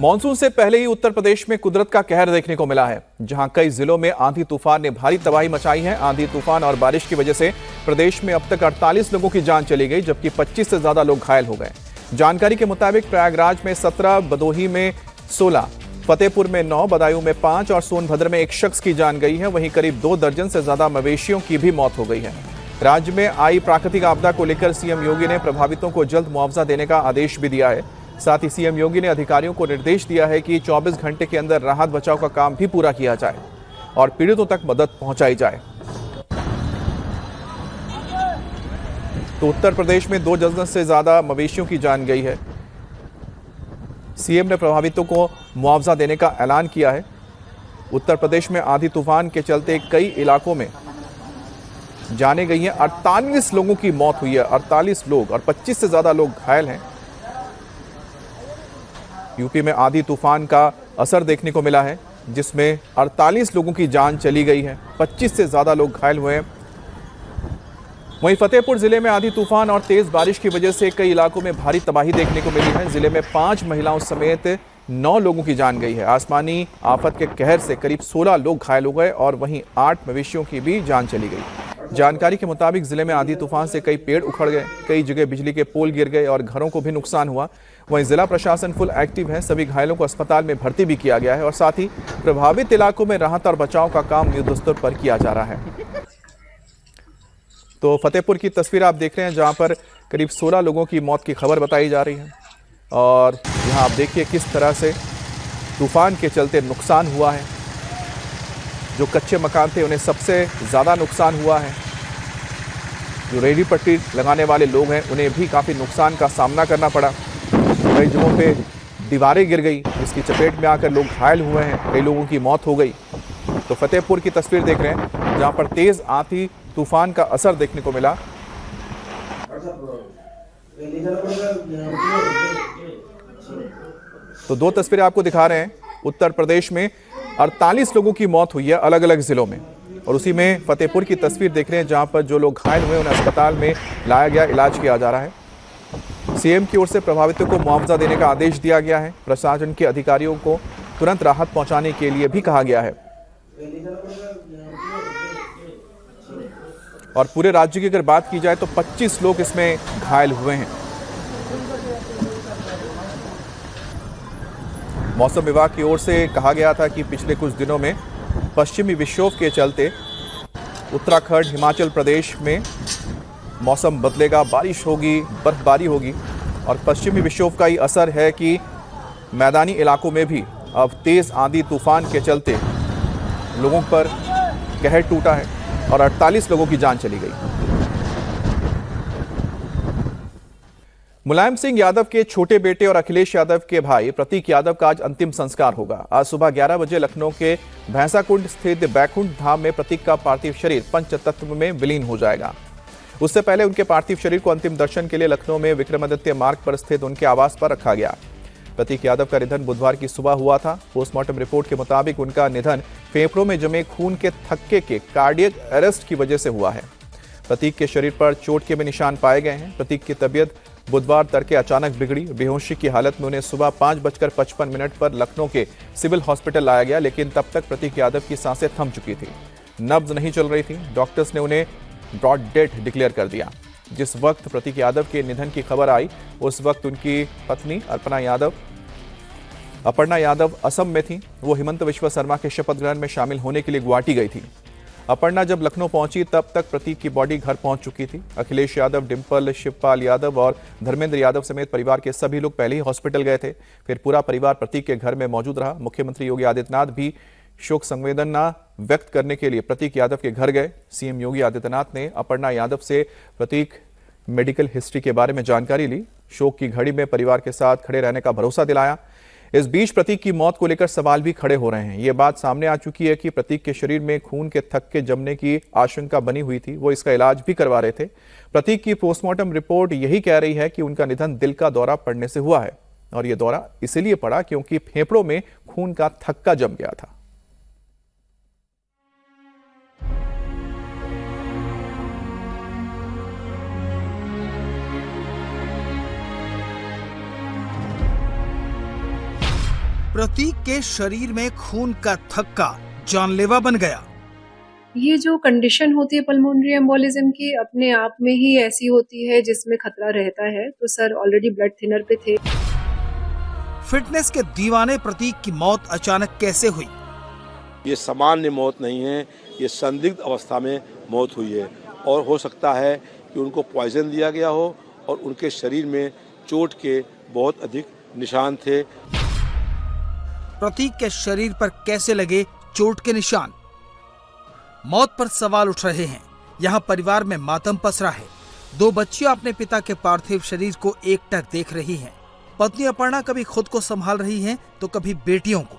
Monsoon से पहले ही उत्तर प्रदेश में कुदरत का कहर देखने को मिला है, जहां कई जिलों में आंधी तूफान ने भारी तबाही मचाई है। आंधी तूफान और बारिश की वजह से प्रदेश में अब तक 48 लोगों की जान चली गई, जबकि 25 से ज्यादा लोग घायल हो गए। जानकारी के मुताबिक प्रयागराज में 17, भदोही में 16, फतेहपुर में 9, बदायूं में 5 और सोनभद्र में 1 शख्स की जान गई है। वहीं करीब 2 दर्जन से ज्यादा मवेशियों की भी मौत हो गई है। राज्य में आई प्राकृतिक आपदा को लेकर सीएम योगी ने प्रभावितों को जल्द मुआवजा देने का आदेश भी दिया है। साथ ही सीएम योगी ने अधिकारियों को निर्देश दिया है कि 24 घंटे के अंदर राहत बचाव का काम भी पूरा किया जाए और पीड़ितों तक मदद पहुंचाई जाए। तो उत्तर प्रदेश में 2 दर्जन से ज्यादा मवेशियों की जान गई है। सीएम ने प्रभावितों को मुआवजा देने का ऐलान किया है। उत्तर प्रदेश में आंधी तूफान के चलते कई इलाकों में जाने गई हैं। 48 लोगों की मौत हुई है, 48 लोग, और 25 से ज्यादा लोग घायल हैं। यूपी में आंधी तूफान का असर देखने को मिला है, जिसमें 48 लोगों की जान चली गई है, 25 से ज्यादा लोग घायल हुए हैं। वहीं फतेहपुर जिले में आंधी तूफान और तेज बारिश की वजह से कई इलाकों में भारी तबाही देखने को मिली है। जिले में 5 महिलाओं समेत 9 लोगों की जान गई है। आसमानी आफत के कहर से करीब 16 लोग घायल हो गए और वहीं 8 मवेशियों की भी जान चली गई। जानकारी के मुताबिक जिले में आंधी तूफान से कई पेड़ उखड़ गए, कई जगह बिजली के पोल गिर गए और घरों को भी नुकसान हुआ। वहीं जिला प्रशासन फुल एक्टिव है। सभी घायलों को अस्पताल में भर्ती भी किया गया है और साथ ही प्रभावित इलाकों में राहत और बचाव का काम युद्धस्तर पर किया जा रहा है। तो फतेहपुर की तस्वीर आप देख रहे हैं, जहां पर करीब 16 लोगों की मौत की खबर बताई जा रही है। और यहां आप देखिए किस तरह से तूफान के चलते नुकसान हुआ है। जो कच्चे मकान थे उन्हें सबसे ज़्यादा नुकसान हुआ है। जो रेहड़ी पट्टी लगाने वाले लोग हैं उन्हें भी काफ़ी नुकसान का सामना करना पड़ा। कई जगहों पे दीवारें गिर गई, जिसकी चपेट में आकर लोग घायल हुए हैं, कई लोगों की मौत हो गई। तो फतेहपुर की तस्वीर देख रहे हैं, जहां पर तेज़ आंधी तूफान का असर देखने को मिला। तो 2 तस्वीरें आपको दिखा रहे हैं। उत्तर प्रदेश में 48 लोगों की मौत हुई है अलग अलग जिलों में, और उसी में फतेहपुर की तस्वीर देख रहे हैं, जहां पर जो लोग घायल हुए उन्हें अस्पताल में लाया गया, इलाज किया जा रहा है। सीएम की ओर से प्रभावितों को मुआवजा देने का आदेश दिया गया है। प्रशासन के अधिकारियों को तुरंत राहत पहुंचाने के लिए भी कहा गया है। और पूरे राज्य की अगर बात की जाए तो 25 लोग इसमें घायल हुए हैं। मौसम विभाग की ओर से कहा गया था कि पिछले कुछ दिनों में पश्चिमी विक्षोभ के चलते उत्तराखंड, हिमाचल प्रदेश में मौसम बदलेगा, बारिश होगी, बर्फबारी होगी। और पश्चिमी विक्षोभ का ही असर है कि मैदानी इलाकों में भी अब तेज आंधी तूफान के चलते लोगों पर कहर टूटा है और 48 लोगों की जान चली गई। मुलायम सिंह यादव के छोटे बेटे और अखिलेश यादव के भाई प्रतीक यादव का आज अंतिम संस्कार होगा। आज सुबह 11 बजे लखनऊ के भैंसाकुंड स्थित बैकुंठ धाम में प्रतीक का पार्थिव शरीर पंचतत्व में विलीन हो जाएगा। उससे पहले उनके पार्थिव शरीर को अंतिम दर्शन के लिए लखनऊ में विक्रमादित्य मार्ग पर स्थित उनके आवास पर रखा गया। प्रतीक यादव का निधन बुधवार की सुबह हुआ था। पोस्टमार्टम रिपोर्ट के मुताबिक उनका निधन फेफड़ों में जमे खून के थक्के के कार्डियक अरेस्ट की वजह से हुआ है। प्रतीक के शरीर पर चोट के भी निशान पाए गए हैं। प्रतीक की तबीयत बुधवार तड़के अचानक बिगड़ी। बेहोशी की हालत में उन्हें सुबह 5:55 पर लखनऊ के सिविल हॉस्पिटल लाया गया, लेकिन तब तक प्रतीक यादव की सांसें थम चुकी थी, नब्ज नहीं चल रही थी। डॉक्टर्स ने उन्हें ब्रॉड डेथ डिक्लेयर कर दिया। जिस वक्त प्रतीक यादव के निधन की खबर आई, उस वक्त उनकी पत्नी अपर्णा यादव असम में थी। वो हिमंत बिस्वा शर्मा के शपथ ग्रहण में शामिल होने के लिए गुवाहाटी गई थी। अपर्णा जब लखनऊ पहुंची तब तक प्रतीक की बॉडी घर पहुंच चुकी थी। अखिलेश यादव, डिंपल, शिवपाल यादव और धर्मेंद्र यादव समेत परिवार के सभी लोग पहले ही हॉस्पिटल गए थे। फिर पूरा परिवार प्रतीक के घर में मौजूद रहा। मुख्यमंत्री योगी आदित्यनाथ भी शोक संवेदना व्यक्त करने के लिए प्रतीक यादव के घर गए। सीएम योगी आदित्यनाथ ने अपर्णा यादव से प्रतीक मेडिकल हिस्ट्री के बारे में जानकारी ली। शोक की घड़ी में परिवार के साथ खड़े रहने का भरोसा दिलाया। इस बीच प्रतीक की मौत को लेकर सवाल भी खड़े हो रहे हैं। ये बात सामने आ चुकी है कि प्रतीक के शरीर में खून के थक्के जमने की आशंका बनी हुई थी। वो इसका इलाज भी करवा रहे थे। प्रतीक की पोस्टमार्टम रिपोर्ट यही कह रही है कि उनका निधन दिल का दौरा पड़ने से हुआ है, और यह दौरा इसलिए पड़ा क्योंकि फेफड़ों में खून का थक्का जम गया था। प्रतीक के शरीर में खून का थक्का जानलेवा बन गया। ये जो कंडीशन होती है पल्मोनरी एम्बोलिज्म की अपने आप में ही ऐसी होती है जिसमें खतरा रहता है। तो सर ऑलरेडी ब्लड थिनर पे थे। फिटनेस के दीवाने प्रतीक की मौत अचानक कैसे हुई? ये सामान्य मौत नहीं है, ये संदिग्ध अवस्था में मौत हुई है और हो सकता है कि उनको पॉइजन दिया गया हो और उनके शरीर में चोट के बहुत अधिक निशान थे। प्रतीक के शरीर पर कैसे लगे चोट के निशान? मौत पर सवाल उठ रहे हैं। यहाँ परिवार में मातम पसरा है। 2 बच्चियां अपने पिता के पार्थिव शरीर को एकटक देख रही हैं। पत्नी अपर्णा कभी खुद को संभाल रही हैं तो कभी बेटियों को।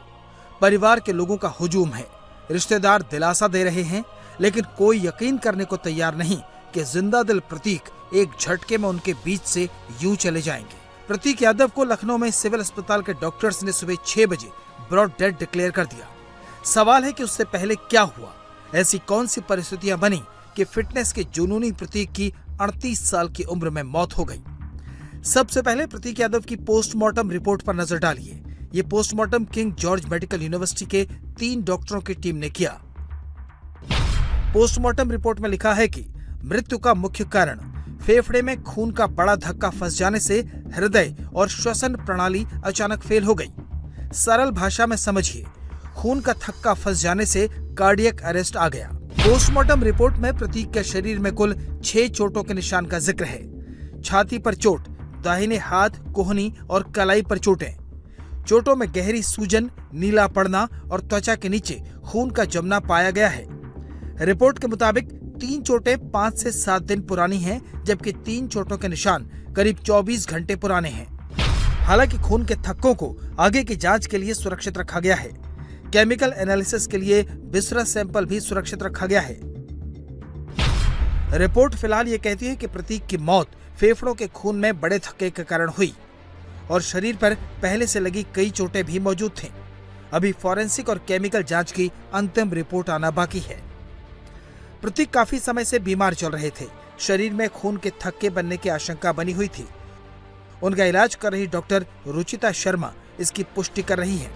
परिवार के लोगों का हुजूम है। रिश्तेदार दिलासा दे रहे हैं, लेकिन कोई यकीन करने को तैयार नहीं कि जिंदा दिल प्रतीक एक झटके में उनके बीच से यूं चले जाएंगे। प्रतीक यादव को लखनऊ में सिविल अस्पताल के डॉक्टर्स ने सुबह 6 बजे ब्रॉड डेड डिक्लेयर कर दिया। सवाल है कि उससे पहले क्या हुआ? ऐसी कौन सी परिस्थितियां बनी कि फिटनेस के जुनूनी प्रतीक की 38 साल की उम्र में मौत हो गई? सबसे पहले प्रतीक यादव की पोस्टमार्टम रिपोर्ट पर नजर डालिए। ये postmortem king George medical university के 3 डॉक्टरों की टीम ने किया। पोस्टमार्टम रिपोर्ट में लिखा है कि मृत्यु का मुख्य कारण फेफड़े में खून का बड़ा धक्का फंस जाने से हृदय और श्वसन प्रणाली अचानक फेल हो गई। सरल भाषा में समझिए, खून का थक्का फंस जाने से कार्डियक अरेस्ट आ गया। पोस्टमार्टम रिपोर्ट में प्रतीक के शरीर में कुल 6 चोटों के निशान का जिक्र है। छाती पर चोट, दाहिने हाथ, कोहनी और कलाई पर चोटें। चोटों में गहरी सूजन, नीला पड़ना और त्वचा के नीचे खून का जमना पाया गया है। रिपोर्ट के मुताबिक 3 चोटें 5 से 7 दिन पुरानी हैं, जबकि 3 चोटों के निशान करीब 24 घंटे पुराने हैं। हालांकि खून के थक्कों को आगे की जांच के लिए सुरक्षित रखा गया है। केमिकल एनालिसिस के लिए बिसरा सैंपल भी सुरक्षित रखा गया है। रिपोर्ट फिलहाल ये कहती है कि प्रतीक की मौत फेफड़ों के खून में बड़े थक्के के कारण हुई और शरीर पर पहले से लगी कई चोटें भी मौजूद थीं। अभी फॉरेंसिक और केमिकल जांच की अंतिम रिपोर्ट आना बाकी है। प्रतीक काफी समय से बीमार चल रहे थे। शरीर में खून के थक्के बनने की आशंका बनी हुई थी। उनका इलाज कर रही डॉक्टर रुचिता शर्मा इसकी पुष्टि कर रही हैं।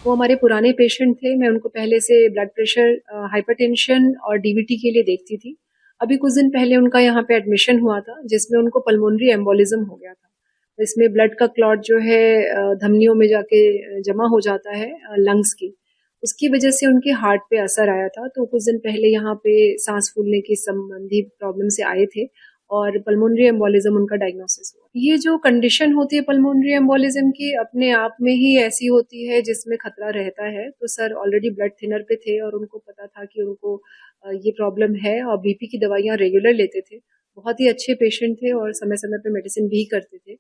वो हमारे पुराने पेशेंट थे। मैं उनको पहले से ब्लड प्रेशर, हाइपरटेंशन और डीवीटी के लिए देखती थी। अभी कुछ दिन पहले उनका यहाँ पे एडमिशन हुआ था, जिसमें उनको पल्मोनरी एम्बोलिज्म हो गया था। इसमें ब्लड का क्लॉट जो है धमनियों में जाके जमा हो जाता है लंग्स की। उसकी वजह से उनके हार्ट पे असर आया था। तो कुछ दिन पहले यहाँ पे सांस फूलने की संबंधी प्रॉब्लम से आए थे और पल्मोनरी एम्बोलिज्म उनका डायग्नोसिस हुआ। ये जो कंडीशन होती है पल्मोनरी एम्बोलिज्म की अपने आप में ही ऐसी होती है जिसमें खतरा रहता है। तो सर ऑलरेडी ब्लड थिनर पे थे और उनको पता था कि उनको ये प्रॉब्लम है और बीपी की दवाइयाँ रेगुलर लेते थे। बहुत ही अच्छे पेशेंट थे और समय समय पे मेडिसिन भी करते थे।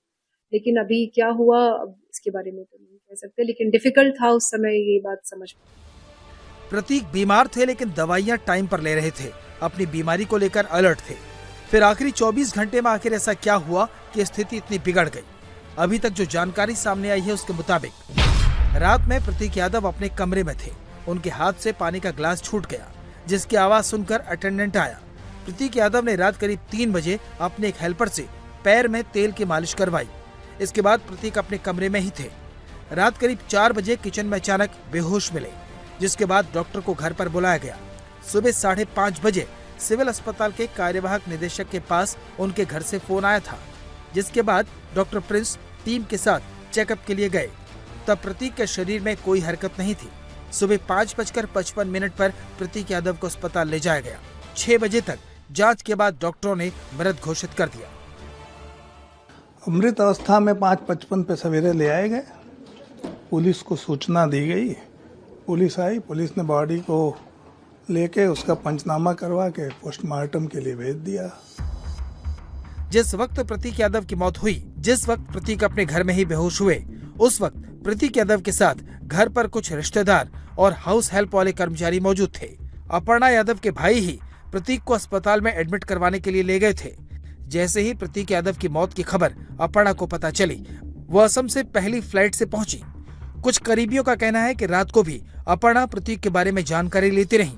लेकिन अभी क्या हुआ इसके बारे में तो नहीं कह सकते, लेकिन डिफिकल्ट था उस समय ये बात समझ। प्रतीक बीमार थे लेकिन दवाइयां टाइम पर ले रहे थे। अपनी बीमारी को लेकर अलर्ट थे। फिर आखिरी 24 घंटे में आखिर ऐसा क्या हुआ कि स्थिति इतनी बिगड़ गई? अभी तक जो जानकारी सामने आई है उसके मुताबिक रात में प्रतीक यादव अपने कमरे में थे। उनके हाथ से पानी का ग्लास छूट गया, जिसकी आवाज सुनकर अटेंडेंट आया। प्रतीक यादव ने रात करीब 3 बजे अपने एक हेल्पर से पैर में तेल की मालिश करवाई। इसके बाद प्रतीक अपने कमरे में ही थे। रात करीब 4 बजे किचन में अचानक बेहोश मिले, जिसके बाद डॉक्टर को घर पर बुलाया गया। सुबह 5:30 बजे सिविल अस्पताल के कार्यवाहक निदेशक के पास उनके घर से फोन आया था, जिसके बाद डॉक्टर प्रिंस टीम के साथ चेकअप के लिए गए। तब प्रतीक के शरीर में कोई हरकत नहीं थी। सुबह 5:55 पर प्रतीक यादव को अस्पताल ले जाया गया। 6 बजे तक जांच के बाद डॉक्टरों ने मृत घोषित कर दिया। मृत अवस्था में 5:55 पे सवेरे ले आए गए। पुलिस को सूचना दी गई। पुलिस आई। पुलिस ने बॉडी को लेके उसका पंचनामा करवा के पोस्टमार्टम के लिए भेज दिया। जिस वक्त प्रतीक यादव की मौत हुई, जिस वक्त प्रतीक अपने घर में ही बेहोश हुए, उस वक्त प्रतीक यादव के साथ घर पर कुछ रिश्तेदार और हाउस हेल्प वाले कर्मचारी मौजूद थे। अपर्णा यादव के भाई ही प्रतीक को अस्पताल में एडमिट करवाने के लिए ले गए थे। जैसे ही प्रतीक यादव की मौत की खबर अपर्णा को पता चली, वो असम से पहली फ्लाइट से पहुंची। कुछ करीबियों का कहना है कि रात को भी अपर्णा प्रतीक के बारे में जानकारी लेती रही।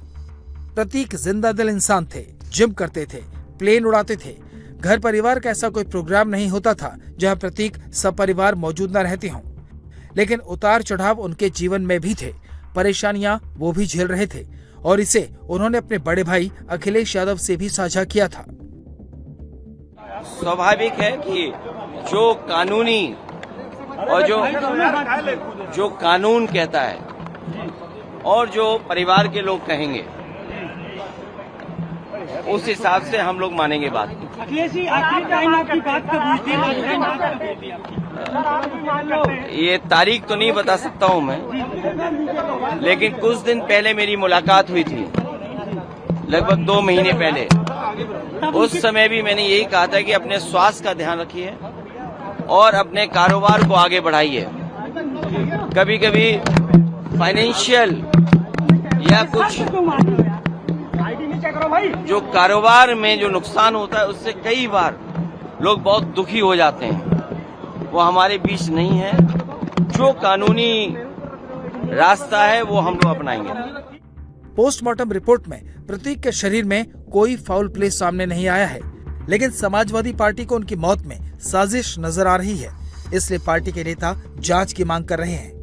प्रतीक जिंदा दिल इंसान थे, जिम करते थे, प्लेन उड़ाते थे। घर परिवार का ऐसा कोई प्रोग्राम नहीं होता था जहां प्रतीक सपरिवार मौजूद न रहते हों। लेकिन उतार चढ़ाव उनके जीवन में भी थे, परेशानियां वो भी झेल रहे थे और इसे उन्होंने अपने बड़े भाई अखिलेश यादव से भी साझा किया था। स्वाभाविक है कि जो कानूनी और जो कानून कहता है और जो परिवार के लोग कहेंगे उस हिसाब से हम लोग मानेंगे बात को। अखिलेश जी, आखिरी टाइम आपकी बात कब हुई थी? ये तारीख तो नहीं बता सकता हूं मैं, लेकिन कुछ दिन पहले मेरी मुलाकात हुई थी, लगभग 2 महीने पहले। उस समय भी मैंने यही कहा था कि अपने स्वास्थ्य का ध्यान रखिए और अपने कारोबार को आगे बढ़ाइए। कभी कभी फाइनेंशियल या कुछ जो कारोबार में जो नुकसान होता है उससे कई बार लोग बहुत दुखी हो जाते हैं, वो हमारे बीच नहीं है। जो कानूनी रास्ता है वो हम लोग अपनाएंगे। पोस्टमार्टम रिपोर्ट में प्रतीक के शरीर में कोई फाउल प्ले सामने नहीं आया है, लेकिन समाजवादी पार्टी को उनकी मौत में साजिश नजर आ रही है, इसलिए पार्टी के नेता जांच की मांग कर रहे हैं।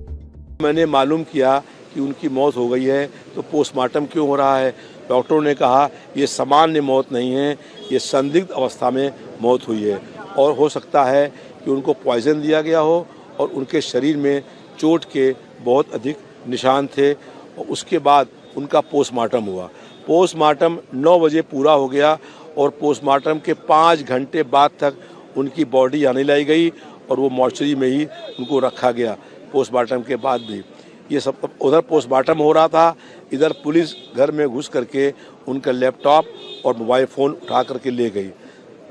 मैंने मालूम किया कि उनकी मौत हो गई है, तो पोस्टमार्टम क्यों हो रहा है? डॉक्टरों ने कहा ये सामान्य मौत नहीं है, ये संदिग्ध अवस्था में मौत हुई है और हो सकता है कि उनको पॉइजन दिया गया हो और उनके शरीर में चोट के बहुत अधिक निशान थे और उसके बाद उनका पोस्टमार्टम हुआ। पोस्टमार्टम 9 बजे पूरा हो गया और पोस्टमार्टम के 5 घंटे बाद तक उनकी बॉडी यहाँ नहीं लाई गई और वो मॉर्चरी में ही उनको रखा गया। पोस्टमार्टम के बाद भी ये सब उधर पोस्टमार्टम हो रहा था, इधर पुलिस घर में घुस करके उनका लैपटॉप और मोबाइल फ़ोन उठा करके ले गई।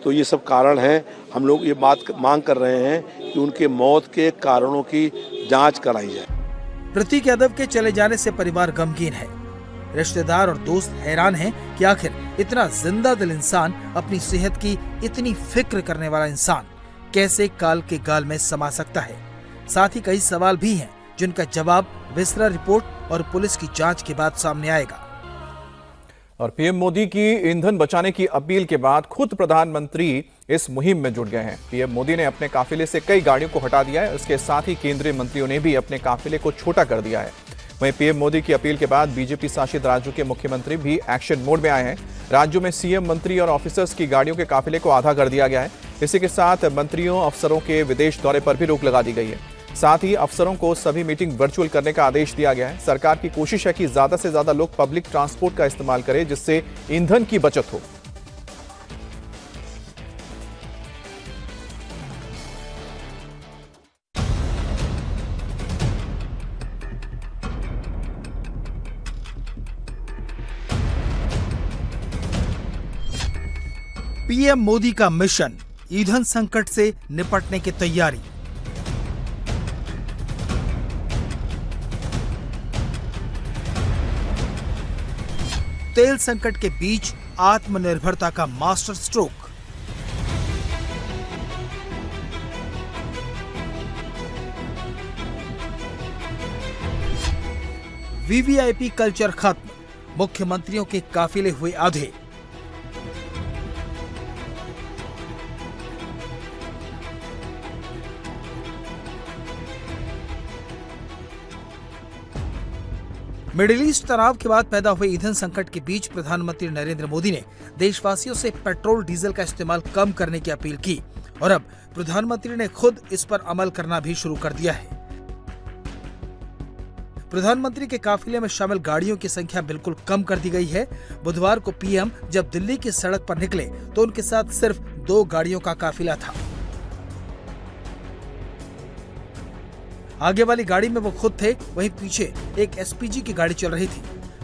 तो ये सब कारण हैं। हम लोग ये बात मांग कर रहे हैं कि उनके मौत के कारणों की जांच कराई जाए। प्रतीक यादव के चले जाने से परिवार गमगीन है। रिश्तेदार और दोस्त हैरान हैं कि आखिर इतना जिंदा दिल इंसान, अपनी सेहत की इतनी फिक्र करने वाला इंसान कैसे काल के गाल में समा सकता है। साथ ही कई सवाल भी हैं जिनका जवाब विस्तार रिपोर्ट और पुलिस की जांच के बाद सामने आएगा। और पीएम मोदी की ईंधन बचाने की अपील के बाद खुद प्रधानमंत्री इस मुहिम में जुट गए हैं। पीएम मोदी ने अपने काफिले से कई गाड़ियों को हटा दिया है, इसके साथ ही केंद्रीय मंत्रियों ने भी अपने काफिले को छोटा कर दिया है। वहीं पीएम मोदी की अपील के बाद बीजेपी शासित राज्यों के मुख्यमंत्री भी एक्शन मोड में आए हैं। राज्यों में सीएम, मंत्री और ऑफिसर्स की गाड़ियों के काफिले को आधा कर दिया गया है। इसी के साथ मंत्रियों, अफसरों के विदेश दौरे पर भी रोक लगा दी गई है। साथ ही अफसरों को सभी मीटिंग वर्चुअल करने का आदेश दिया गया है। सरकार की कोशिश है कि ज्यादा से ज्यादा लोग पब्लिक ट्रांसपोर्ट का इस्तेमाल करें, जिससे ईंधन की बचत हो। पीएम मोदी का मिशन, ईंधन संकट से निपटने की तैयारी। तेल संकट के बीच आत्मनिर्भरता का मास्टर स्ट्रोक। वीवीआईपी कल्चर खत्म, मुख्यमंत्रियों के काफिले हुए आधे। मिडिल ईस्ट तनाव के बाद पैदा हुए ईंधन संकट के बीच प्रधानमंत्री नरेंद्र मोदी ने देशवासियों से पेट्रोल डीजल का इस्तेमाल कम करने की अपील की और अब प्रधानमंत्री ने खुद इस पर अमल करना भी शुरू कर दिया है। प्रधानमंत्री के काफिले में शामिल गाड़ियों की संख्या बिल्कुल कम कर दी गई है। बुधवार को पीएम जब दिल्ली की सड़क पर निकले तो उनके साथ सिर्फ 2 गाड़ियों का काफिला था। आगे वाली गाड़ी में वो खुद थे, वहीं पीछे एक एसपीजी की गाड़ी चल रही थी।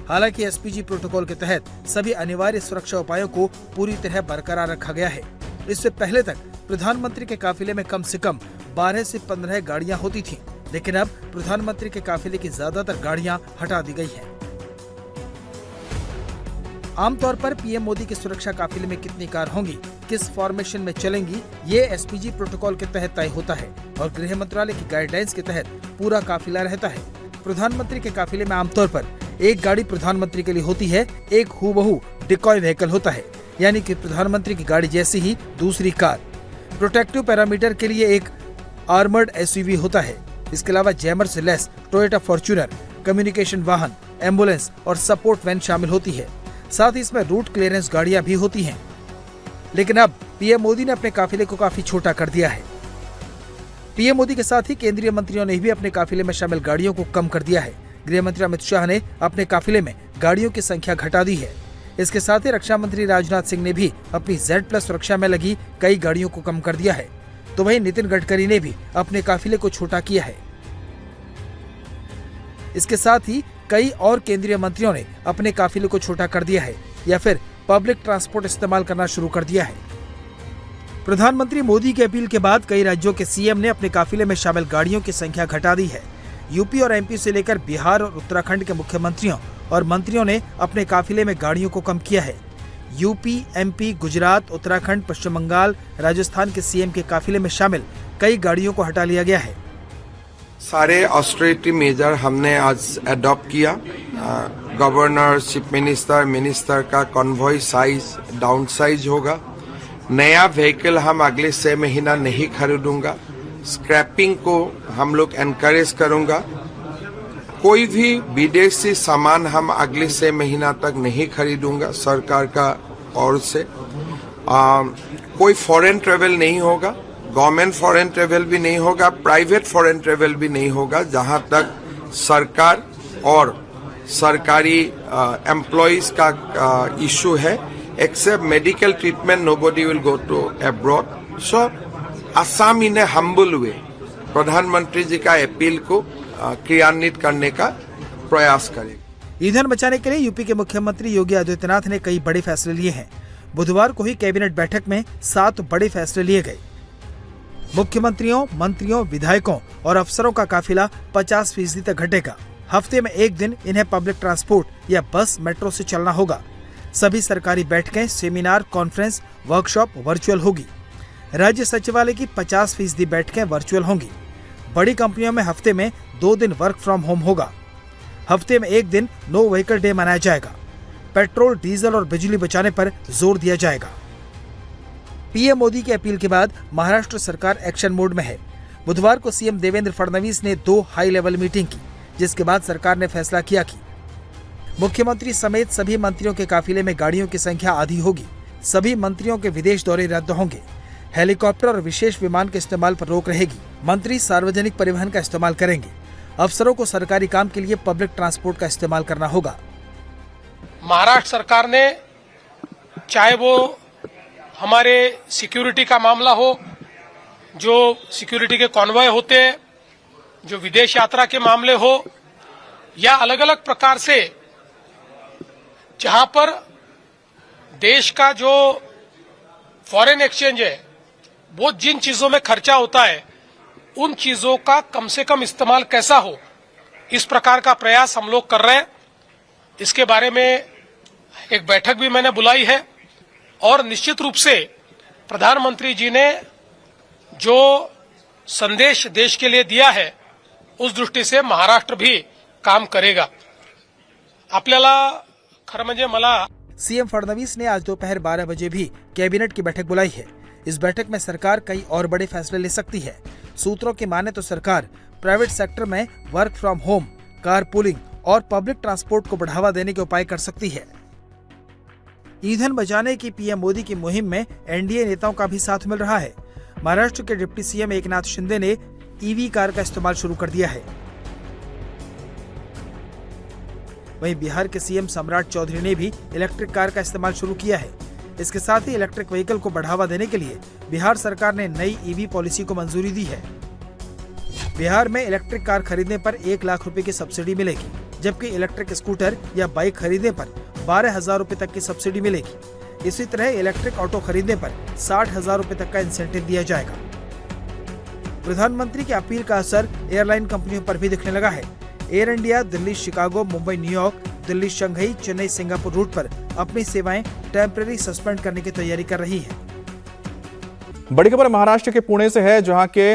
हालांकि एसपीजी प्रोटोकॉल के तहत सभी अनिवार्य सुरक्षा उपायों को पूरी तरह बरकरार रखा गया है। इससे पहले तक प्रधानमंत्री के काफिले में कम से कम 12 से 15 गाड़ियां होती थीं, लेकिन अब प्रधानमंत्री के काफिले की ज्यादातर गाड़ियां हटा दी गई हैं। आमतौर पर पीएम मोदी के सुरक्षा काफिले में कितनी कार होंगी, किस फॉर्मेशन में चलेंगी, ये एसपीजी प्रोटोकॉल के तहत तय होता है और गृह मंत्रालय की गाइडलाइंस के तहत पूरा काफिला रहता है। प्रधानमंत्री के काफिले में आमतौर पर एक गाड़ी प्रधानमंत्री के लिए होती है, एक हूबहू डिकॉय व्हीकल होता है, यानी कि प्रधानमंत्री की गाड़ी जैसी ही दूसरी कार। प्रोटेक्टिव पैरामीटर के लिए एक आर्मर्ड एसयूवी होता है। इसके अलावा जैमर से लैस टोयोटा फॉर्च्यूनर, कम्युनिकेशन वाहन, एम्बुलेंस और सपोर्ट वैन शामिल होती है। साथ ही इसमें रूट क्लियरेंस गाड़ियां भी होती हैं। लेकिन अब पीएम मोदी ने अपने काफिले को काफी छोटा कर दिया है। पीएम मोदी के साथ ही केंद्रीय मंत्रियों ने भी अपने काफिले में शामिल गाड़ियों को कम कर दिया है। गृह मंत्री अमित शाह ने अपने काफिले में गाड़ियों की संख्या घटा दी है। इसके साथ ही रक्षा मंत्री राजनाथ सिंह ने भी अपनी Z+ सुरक्षा में लगी कई गाड़ियों को कम कर दिया है। तो वहीं नितिन गडकरी ने भी अपने काफिले को छोटा किया है। इसके साथ ही कई और केंद्रीय मंत्रियों ने अपने काफिले को छोटा कर दिया है या फिर पब्लिक ट्रांसपोर्ट इस्तेमाल करना शुरू कर दिया है। प्रधानमंत्री मोदी की अपील के बाद कई राज्यों के सीएम ने अपने काफिले में शामिल गाड़ियों की संख्या घटा दी है। यूपी और एमपी से लेकर बिहार और उत्तराखंड के मुख्यमंत्रियों और मंत्रियों ने अपने काफिले में गाड़ियों को कम किया है। यूपी, एमपी, गुजरात, उत्तराखंड, पश्चिम बंगाल, राजस्थान के सीएम के काफिले में शामिल कई गाड़ियों को हटा लिया गया है। सारे ऑस्टेरिटी मेजर हमने आज अडॉप्ट किया। गवर्नर, चीफ मिनिस्टर का कॉन्वॉय साइज डाउन साइज होगा। नया व्हीकल हम अगले 6 महीना नहीं खरीदूंगा। स्क्रैपिंग को हम लोग एनकरेज करूंगा। कोई भी विदेशी सामान हम अगले 6 महीना तक नहीं खरीदूंगा सरकार का ओर से। कोई फॉरेन ट्रेवल नहीं होगा, गवर्नमेंट फॉरेन ट्रेवल भी नहीं होगा, प्राइवेट फॉरेन ट्रेवल भी नहीं होगा। जहां तक सरकार और सरकारी एम्प्लॉइज का इशू है, except medical treatment nobody will go to abroad. So Assam in a humble way प्रधानमंत्री जी का अपील को क्रियान्वित करने का प्रयास करेगा। ईंधन बचाने के लिए यूपी के मुख्यमंत्री योगी आदित्यनाथ ने कई बड़े फैसले लिए हैं। बुधवार को ही कैबिनेट बैठक में 7 बड़े फैसले लिए गए। मुख्यमंत्रियों, मंत्रियों, विधायकों और अफसरों का काफिला 50% तक घटेगा। हफ्ते में एक दिन इन्हें पब्लिक ट्रांसपोर्ट या बस, मेट्रो से चलना होगा। सभी सरकारी बैठकें, सेमिनार, कॉन्फ्रेंस, वर्कशॉप वर्चुअल होगी। राज्य सचिवालय की 50% बैठकें वर्चुअल होंगी। बड़ी कंपनियों में हफ्ते में 2 दिन वर्क फ्रॉम होम होगा। हफ्ते में एक दिन नो व्हीकल डे मनाया जाएगा। पेट्रोल, डीजल और बिजली बचाने पर जोर दिया जाएगा। पीएम मोदी की अपील के बाद महाराष्ट्र सरकार एक्शन मोड में है। बुधवार को सीएम देवेंद्र फडणवीस ने 2 हाई लेवल मीटिंग की, जिसके बाद सरकार ने फैसला किया कि मुख्यमंत्री समेत सभी मंत्रियों के काफिले में गाड़ियों की संख्या आधी होगी। सभी मंत्रियों के विदेश दौरे रद्द होंगे। हेलीकॉप्टर और विशेष विमान के इस्तेमाल पर रोक रहेगी। मंत्री सार्वजनिक परिवहन का इस्तेमाल करेंगे। अफसरों को सरकारी काम के लिए पब्लिक ट्रांसपोर्ट का इस्तेमाल करना होगा। महाराष्ट्र सरकार ने, चाहे वो हमारे सिक्योरिटी का मामला हो, जो सिक्योरिटी के कॉन्वॉय होते हैं, जो विदेश यात्रा के मामले हो, या अलग अलग प्रकार से जहां पर देश का जो फॉरेन एक्सचेंज है, वो जिन चीजों में खर्चा होता है, उन चीजों का कम से कम इस्तेमाल कैसा हो, इस प्रकार का प्रयास हम लोग कर रहे हैं। इसके बारे में एक बैठक भी मैंने बुलाई है और निश्चित रूप से प्रधानमंत्री जी ने जो संदेश देश के लिए दिया है, उस दृष्टि से महाराष्ट्र भी काम करेगा। आपल्याला खरं म्हणजे मला सीएम फडणवीस ने आज दोपहर 12 बजे भी कैबिनेट की बैठक बुलाई है। इस बैठक में सरकार कई और बड़े फैसले ले सकती है। सूत्रों की माने तो सरकार प्राइवेट सेक्टर में work from home, car pooling और पब्लिक ट्रांसपोर्ट को बढ़ावा देने के उपाय कर सकती है। ईंधन बचाने की पीएम मोदी की मुहिम में एनडीए नेताओं का भी साथ मिल रहा है। महाराष्ट्र के डिप्टी सीएम एकनाथ शिंदे ने ईवी कार का इस्तेमाल शुरू कर दिया है। वहीं बिहार के सीएम सम्राट चौधरी ने भी इलेक्ट्रिक कार का इस्तेमाल शुरू किया है। इसके साथ ही इलेक्ट्रिक व्हीकल को बढ़ावा देने के लिए बिहार सरकार ने नई ईवी पॉलिसी को मंजूरी दी है। बिहार में इलेक्ट्रिक कार खरीदने पर 1 लाख रुपए की सब्सिडी मिलेगी, जबकि इलेक्ट्रिक स्कूटर या बाइक खरीदने पर 12,000 रुपए तक की सब्सिडी मिलेगी। इसी तरह इलेक्ट्रिक ऑटो खरीदने पर 60,000 रुपए तक का इंसेंटिव दिया जाएगा। प्रधानमंत्री की अपील का असर एयरलाइन कंपनियों पर भी दिखने लगा है। Air India Delhi Chicago, Mumbai New York, Delhi Shanghai, Chennai Singapore route पर अपनी सेवाएं टेम्परेरी सस्पेंड करने की तैयारी कर रही है। बड़ी खबर महाराष्ट्र के पुणे से है, जहां के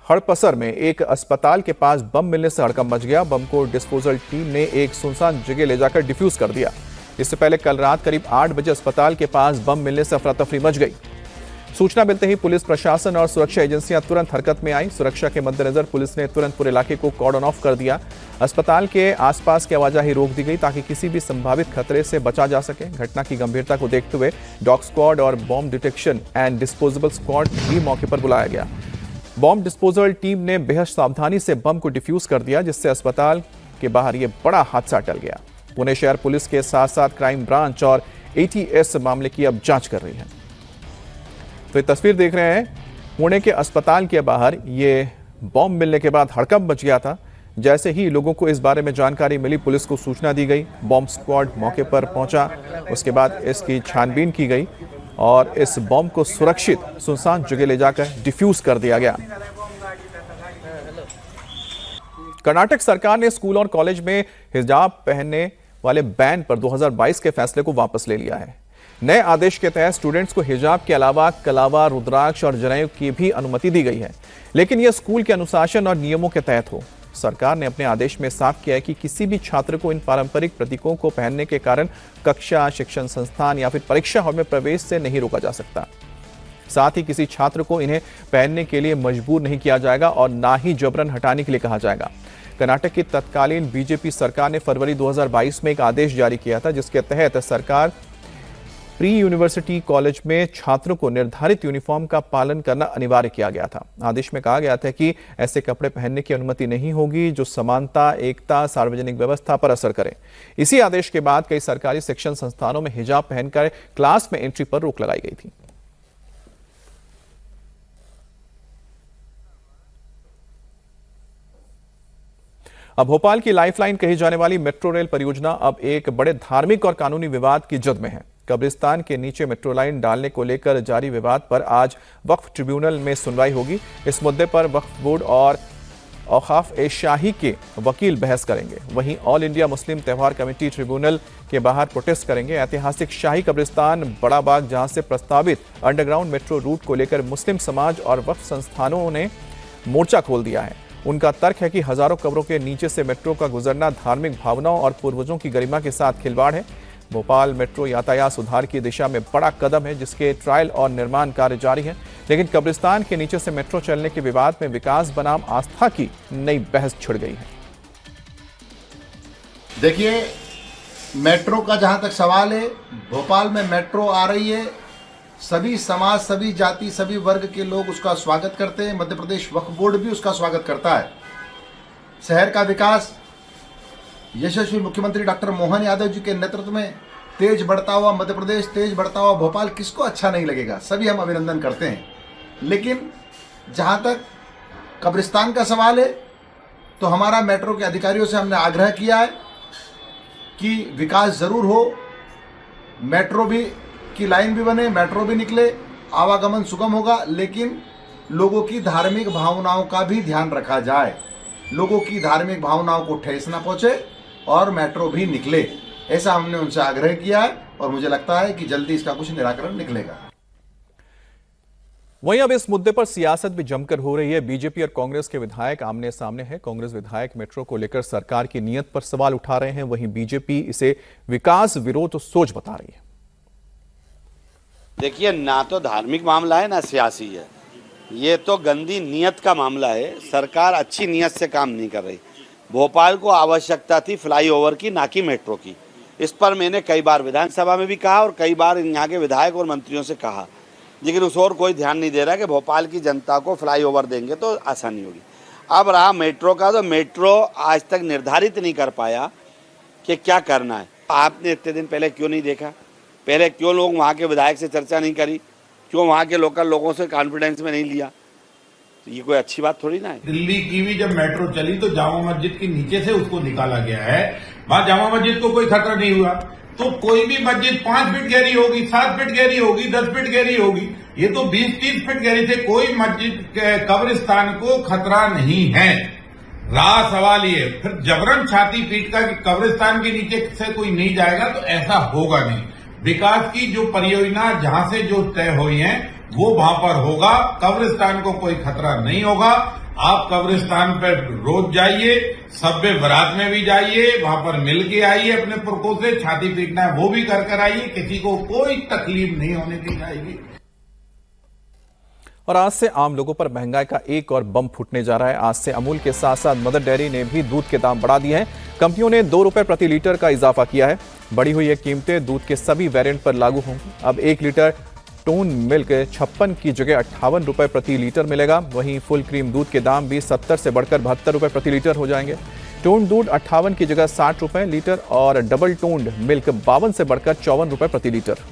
हड़पसर में एक अस्पताल के पास बम मिलने से हड़कंप मच गया। बम को डिस्पोजल टीम ने एक सुनसान जगह ले जाकर डिफ्यूज कर दिया। इससे पहले कल रात करीब 8 बजे अस्पताल के पास बम मिलने से अफरा तफरी मच गई। सूचना मिलते ही पुलिस प्रशासन और सुरक्षा एजेंसियां तुरंत हरकत में आई। सुरक्षा के मद्देनजर पुलिस ने तुरंत पूरे इलाके को कॉर्डन ऑफ कर दिया। अस्पताल के आसपास की आवाजाही रोक दी गई ताकि किसी भी संभावित खतरे से बचा जा सके। घटना की गंभीरता को देखते हुए डॉग स्क्वाड और bomb detection and disposable squad भी मौके पर बुलाया गया। बॉम्ब डिस्पोजल टीम ने बेहद सावधानी से बम को डिफ्यूज कर दिया, जिससे अस्पताल के बाहर यह बड़ा हादसा टल गया। पुणे शहर पुलिस के साथ साथ क्राइम ब्रांच और एटीएस मामले की अब जांच कर रही है। तो ये तस्वीर देख रहे हैं, पुणे के अस्पताल के बाहर ये बॉम्ब मिलने के बाद हड़कंप मच गया था। जैसे ही लोगों को इस बारे में जानकारी मिली, पुलिस को सूचना दी गई। बॉम्ब स्क्वाड मौके पर पहुंचा। उसके बाद इसकी छानबीन की गई और इस बॉम्ब को सुरक्षित सुनसान जगह ले जाकर डिफ्यूज कर दिया गया। कर्नाटक सरकार ने स्कूल और कॉलेज में हिजाब पहनने वाले बैन पर 2022 के फैसले को वापस ले लिया है। नए आदेश के तहत स्टूडेंट्स को हिजाब के अलावा कलावा, रुद्राक्ष और जनेऊ की भी अनुमति दी गई है, लेकिन यह स्कूल के अनुशासन और नियमों के तहत हो। सरकार ने अपने आदेश में साफ किया है कि किसी भी छात्र को इन पारंपरिक प्रतीकों को पहनने के कारण कक्षा, शिक्षण संस्थान या फिर परीक्षा हॉल में प्रवेश से नहीं रोका जा सकता। साथ ही किसी छात्र को इन्हें पहनने के लिए मजबूर नहीं किया जाएगा और ना ही जबरन हटाने के लिए कहा जाएगा। कर्नाटक की तत्कालीन बीजेपी सरकार ने फरवरी 2022 में एक आदेश जारी किया था, जिसके तहत सरकार प्री यूनिवर्सिटी कॉलेज में छात्रों को निर्धारित यूनिफॉर्म का पालन करना अनिवार्य किया गया था। आदेश में कहा गया था कि ऐसे कपड़े पहनने की अनुमति नहीं होगी जो समानता, एकता, सार्वजनिक व्यवस्था पर असर करें। इसी आदेश के बाद कई सरकारी शिक्षण संस्थानों में हिजाब पहनकर क्लास में एंट्री पर रोक लगाई गई थी। अब भोपाल की लाइफलाइन कही जाने वाली मेट्रो रेल परियोजना अब एक बड़े धार्मिक और कानूनी विवाद की जद में है। कब्रिस्तान के नीचे मेट्रो लाइन डालने को लेकर जारी विवाद पर आज वक्फ ट्रिब्यूनल में सुनवाई होगी। इस मुद्दे पर वक्फ बोर्ड और औकाफ-ए-शाही के वकील बहस करेंगे। वहीं ऑल इंडिया मुस्लिम त्यौहार कमेटी ट्रिब्यूनल के बाहर प्रोटेस्ट करेंगे। ऐतिहासिक शाही कब्रिस्तान बड़ा बाग, जहां से प्रस्तावित अंडरग्राउंड मेट्रो रूट को लेकर मुस्लिम समाज और वक्फ संस्थानों ने मोर्चा खोल दिया है। उनका तर्क है कि हजारों कब्रों के नीचे से मेट्रो का गुजरना धार्मिक भावनाओं और पूर्वजों की गरिमा के साथ खिलवाड़ है। भोपाल मेट्रो यातायात सुधार की दिशा में बड़ा कदम है, जिसके ट्रायल और निर्माण कार्य जारी है, लेकिन कब्रिस्तान के नीचे से मेट्रो चलने के विवाद में विकास बनाम आस्था की नई बहस छिड़ गई है। देखिए, मेट्रो का जहां तक सवाल है, भोपाल में मेट्रो आ रही है। सभी समाज, सभी जाति, सभी वर्ग के लोग उसका स्वागत करते हैं। मध्य प्रदेश वक्फ बोर्ड भी उसका स्वागत करता है। शहर का विकास यशस्वी मुख्यमंत्री डॉक्टर मोहन यादव जी के नेतृत्व में तेज बढ़ता हुआ मध्य प्रदेश, तेज बढ़ता हुआ भोपाल, किसको अच्छा नहीं लगेगा? सभी हम अभिनंदन करते हैं। लेकिन जहां तक कब्रिस्तान का सवाल है, तो हमारा मेट्रो के अधिकारियों से हमने आग्रह किया है कि विकास जरूर हो, मेट्रो भी की लाइन भी बने, मेट्रो भी निकले, आवागमन सुगम होगा, लेकिन लोगों की धार्मिक भावनाओं का भी ध्यान रखा जाए। लोगों की धार्मिक भावनाओं को ठेस न पहुंचे और मेट्रो भी निकले, ऐसा हमने उनसे आग्रह किया है और मुझे लगता है कि जल्दी इसका कुछ निराकरण निकलेगा। वहीं अब इस मुद्दे पर सियासत भी जमकर हो रही है। बीजेपी और कांग्रेस के विधायक आमने सामने हैं। कांग्रेस विधायक मेट्रो को लेकर सरकार की नीयत पर सवाल उठा रहे हैं, वहीं बीजेपी इसे विकास विरोध सोच बता रही है। देखिए, ना तो धार्मिक मामला है ना सियासी है, ये तो गंदी नीयत का मामला है। सरकार अच्छी नीयत से काम नहीं कर रही। भोपाल को आवश्यकता थी फ्लाईओवर की, ना कि मेट्रो की। इस पर मैंने कई बार विधानसभा में भी कहा और कई बार यहाँ के विधायक और मंत्रियों से कहा, लेकिन उस ओर कोई ध्यान नहीं दे रहा कि भोपाल की जनता को फ्लाईओवर देंगे तो आसानी होगी। अब रहा मेट्रो का, तो मेट्रो आज तक निर्धारित नहीं कर पाया कि क्या करना है। आपने इतने दिन पहले क्यों नहीं देखा? पहले क्यों लोग वहाँ के विधायक से चर्चा नहीं करी? क्यों वहाँ के लोकल लोगों से कॉन्फिडेंस में नहीं लिया? तो ये कोई अच्छी बात थोड़ी ना है। दिल्ली की भी जब मेट्रो चली तो जामा मस्जिद के नीचे से उसको निकाला गया है। वहां जामा मस्जिद को कोई खतरा नहीं हुआ। तो कोई भी मस्जिद 5 फीट गहरी होगी, 7 फीट गहरी होगी, 10 फीट गहरी होगी, ये तो 20-30 फीट गहरी से कोई मस्जिद कब्रिस्तान को खतरा नहीं है। रहा सवाल ये फिर जबरन छाती पीट का कि कब्रिस्तान के नीचे से कोई नहीं जाएगा, तो ऐसा होगा नहीं। विकास की जो परियोजना जहां से जो तय हुई है वो वहां पर होगा। कब्रिस्तान को कोई खतरा नहीं होगा। आप कब्रिस्तान पर रोज जाइए, सब्बे बारात में भी जाइए, वहां पर मिल के आइए, अपने पुरखों से छाती पीटना है वो भी कर आइए, किसी को कोई तकलीफ नहीं होने दी जाएगी। और आज से आम लोगों पर महंगाई का एक और बम फूटने जा रहा है। आज से अमूल के साथ साथ मदर डेयरी ने भी दूध के दाम बढ़ा दिए हैं। कंपनियों ने 2 रुपए प्रति लीटर का इजाफा किया है। बढ़ी हुई ये कीमतें दूध के सभी वेरिएंट पर लागू होंगी। अब 1 लीटर टोन मिल्क 56 की जगह 58 रुपए प्रति लीटर मिलेगा। वहीं फुल क्रीम दूध के दाम भी 70 से बढ़कर 72 रुपए प्रति लीटर हो जाएंगे। टोन दूध 58 की जगह 60 रुपए लीटर और डबल टोन्ड मिल्क 52 से बढ़कर 54 रुपए प्रति लीटर।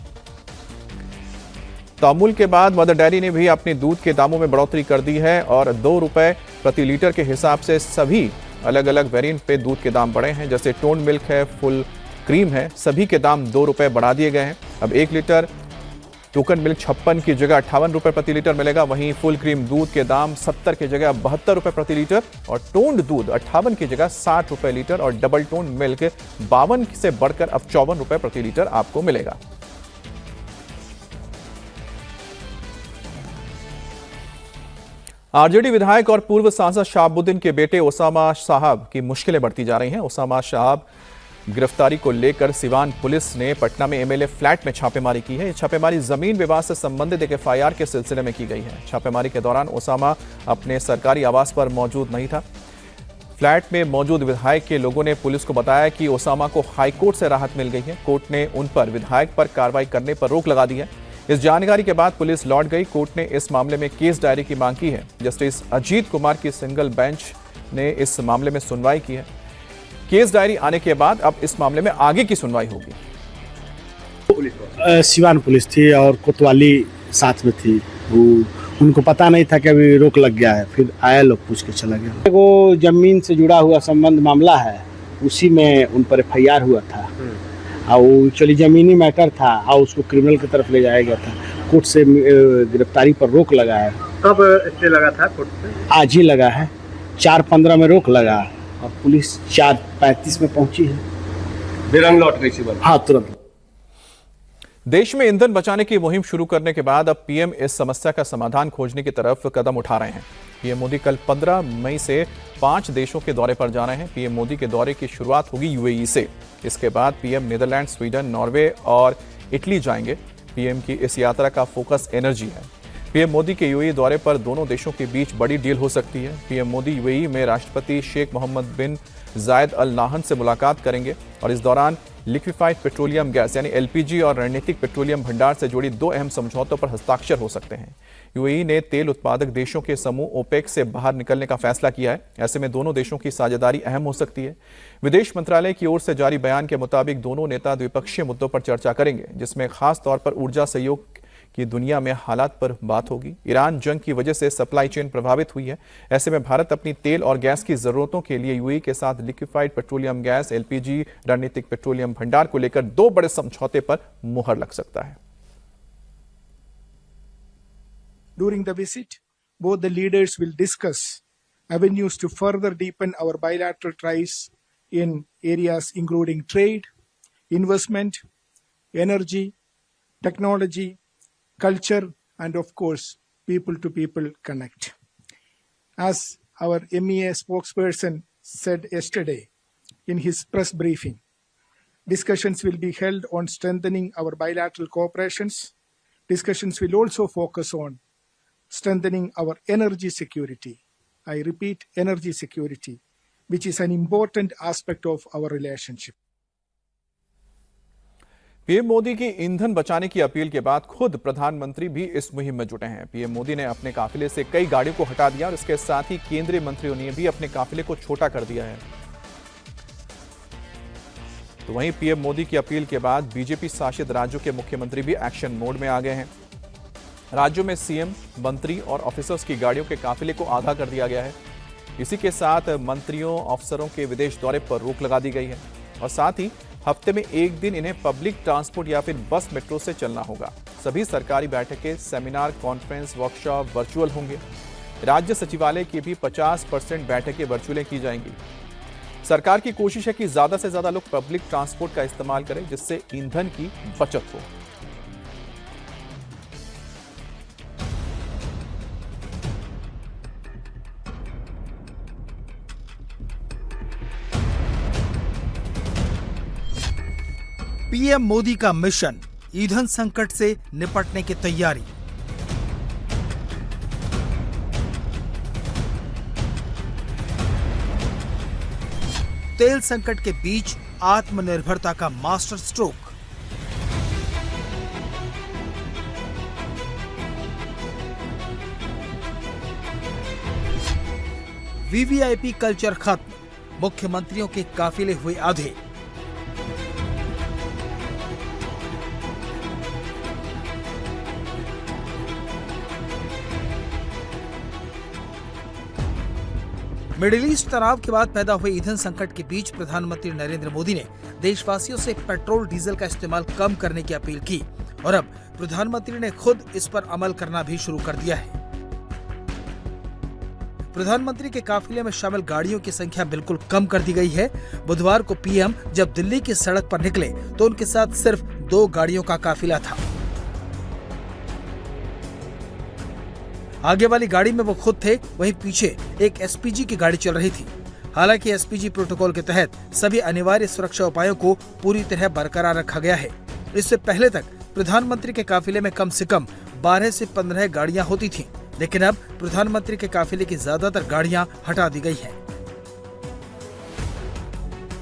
तो अमूल के बाद मदर डेयरी ने भी अपने दूध के दामों में बढ़ोतरी कर दी है और 2 रुपए प्रति लीटर के हिसाब से सभी अलग अलग वेरिएंट पे दूध के दाम बढ़े हैं। जैसे टोन मिल्क है, फुल क्रीम है, सभी के दाम 2 रुपए बढ़ा दिए गए हैं। अब 1 लीटर टोकन मिल्क 56 की जगह 58 रुपए प्रति लीटर मिलेगा। वहीं फुल क्रीम दूध के दाम 70 की जगह 72 रुपए प्रति लीटर और टोन्ड दूध 58 की जगह 60 रुपए लीटर और डबल टोन मिल्क 52 से बढ़कर अब 54 रुपए प्रति लीटर आपको मिलेगा। आरजेडी विधायक और पूर्व सांसद शहाबुद्दीन के बेटे ओसामा साहब की मुश्किलें बढ़ती जा रही हैं। ओसामा साहब गिरफ्तारी को लेकर सिवान पुलिस ने पटना में एमएलए फ्लैट में छापेमारी की है। ये छापेमारी जमीन विवाद से संबंधित एक एफआईआर के सिलसिले में की गई है। छापेमारी के दौरान ओसामा अपने सरकारी आवास पर मौजूद नहीं था। फ्लैट में मौजूद विधायक के लोगों ने पुलिस को बताया कि ओसामा को हाईकोर्ट से राहत मिल गई है। कोर्ट ने उन पर विधायक पर कार्रवाई करने पर रोक लगा दी है। इस जानकारी के बाद पुलिस लौट गई। कोर्ट ने इस मामले में केस डायरी की मांग की है। जस्टिस अजीत कुमार की सिंगल बेंच ने इस मामले में सुनवाई की है। केस डायरी आने के बाद अब इस मामले में आगे की सुनवाई होगी। सिवान पुलिस थी और कोतवाली साथ में थी। उनको पता नहीं था कि अभी रोक लग गया है। फिर आया, लोग पूछ के चला गया। वो जमीन से जुड़ा हुआ संबंध मामला है, उसी में उन पर एफआईआर हुआ था और एक्चुअली जमीनी मैटर था और उसको क्रिमिनल की तरफ ले जाया गया था। कोर्ट से गिरफ्तारी पर रोक लगा है। कब स्टे लगा था कोर्ट से? आज ही लगा है। 4:15 में रोक लगा और पुलिस 4:35 में पहुंची है। बेरंग लौट गई सिवान। हाँ, तुरंत। देश में ईंधन बचाने की मुहिम शुरू करने के बाद अब पीएम इस समस्या का समाधान खोजने की तरफ कदम उठा रहे हैं। पीएम मोदी कल 15 मई से 5 देशों के दौरे पर जा रहे हैं। पीएम मोदी के दौरे की शुरुआत होगी यूएई से। इसके बाद पीएम नीदरलैंड, स्वीडन, नॉर्वे और इटली जाएंगे। पीएम की इस यात्रा का फोकस एनर्जी है। पीएम मोदी के यूएई दौरे पर दोनों देशों के बीच बड़ी डील हो सकती है। पीएम मोदी यूएई में राष्ट्रपति शेख मोहम्मद बिन जायद अल नाहन से मुलाकात करेंगे और इस दौरान लिक्विफाइड पेट्रोलियम गैस यानी एलपीजी और रणनीतिक पेट्रोलियम भंडार से जुड़ी 2 अहम समझौतों पर हस्ताक्षर हो सकते हैं। यूएई ने तेल उत्पादक देशों के समूह ओपेक से बाहर निकलने का फैसला किया है। ऐसे में दोनों देशों की साझेदारी अहम हो सकती है। विदेश मंत्रालय की ओर से जारी बयान के मुताबिक दोनों नेता द्विपक्षीय मुद्दों पर चर्चा करेंगे, जिसमें खास तौर पर ऊर्जा सहयोग की दुनिया में हालात पर बात होगी। ईरान जंग की वजह से सप्लाई चेन प्रभावित हुई है। ऐसे में भारत अपनी तेल और गैस की जरूरतों के लिए यूएई के साथ लिक्विफाइड पेट्रोलियम गैस, एलपीजी, रणनीतिक पेट्रोलियम भंडार को लेकर 2 बड़े समझौते पर मुहर लग सकता है। During the visit, both the leaders will discuss avenues to further deepen our bilateral ties in areas including trade, investment, energy, technology, culture, and of course, people-to-people connect. As our MEA spokesperson said yesterday in his press briefing, discussions will be held on strengthening our bilateral cooperations. Discussions will also focus on strengthening our energy security. I repeat, energy security, which is an important aspect of our relationship. PM Modi की ईंधन बचाने की appeal के बाद खुद प्रधानमंत्री भी इस मुहिम में जुटे हैं। पीएम मोदी ने अपने काफिले से कई गाड़ियों को हटा दिया और इसके साथ ही केंद्रीय मंत्रियों ने भी अपने काफिले को छोटा कर दिया है। तो वहीं पीएम मोदी की अपील के बाद बीजेपी शासित राज्यों के मुख्यमंत्री भी एक्शन मोड में आ गए हैं। राज्यों में सीएम, मंत्री और ऑफिसर्स की गाड़ियों के काफिले को आधा कर दिया गया है। इसी के साथ मंत्रियों, अफसरों के विदेश दौरे पर रोक लगा दी गई है और साथ ही हफ्ते में 1 दिन इन्हें पब्लिक ट्रांसपोर्ट या फिर बस, मेट्रो से चलना होगा। सभी सरकारी बैठकें, सेमिनार, कॉन्फ्रेंस, वर्कशॉप वर्चुअल होंगे। राज्य सचिवालय की भी 50% बैठकें वर्चुअल की जाएंगी। सरकार की कोशिश है कि ज्यादा से ज्यादा लोग पब्लिक ट्रांसपोर्ट का इस्तेमाल करें, जिससे ईंधन की बचत हो। पीएम मोदी का मिशन ईंधन संकट से निपटने की तैयारी। तेल संकट के बीच आत्मनिर्भरता का मास्टर स्ट्रोक। वीवीआईपी कल्चर खत्म, मुख्यमंत्रियों के काफिले हुए आधे। मिडिल ईस्ट तनाव के बाद पैदा हुए ईंधन संकट के बीच प्रधानमंत्री नरेंद्र मोदी ने देशवासियों से पेट्रोल डीजल का इस्तेमाल कम करने की अपील की और अब प्रधानमंत्री ने खुद इस पर अमल करना भी शुरू कर दिया है। प्रधानमंत्री के काफिले में शामिल गाड़ियों की संख्या बिल्कुल कम कर दी गई है। बुधवार को पीएम जब दिल्ली की सड़क पर निकले तो उनके साथ सिर्फ 2 गाड़ियों का काफिला था। आगे वाली गाड़ी में वो खुद थे, वहीं पीछे एक एसपीजी की गाड़ी चल रही थी। हालांकि एसपीजी प्रोटोकॉल के तहत सभी अनिवार्य सुरक्षा उपायों को पूरी तरह बरकरार रखा गया है। इससे पहले तक प्रधानमंत्री के काफिले में कम से कम 12 से 15 गाड़ियां होती थीं, लेकिन अब प्रधानमंत्री के काफिले की ज्यादातर गाड़ियां हटा दी गई हैं।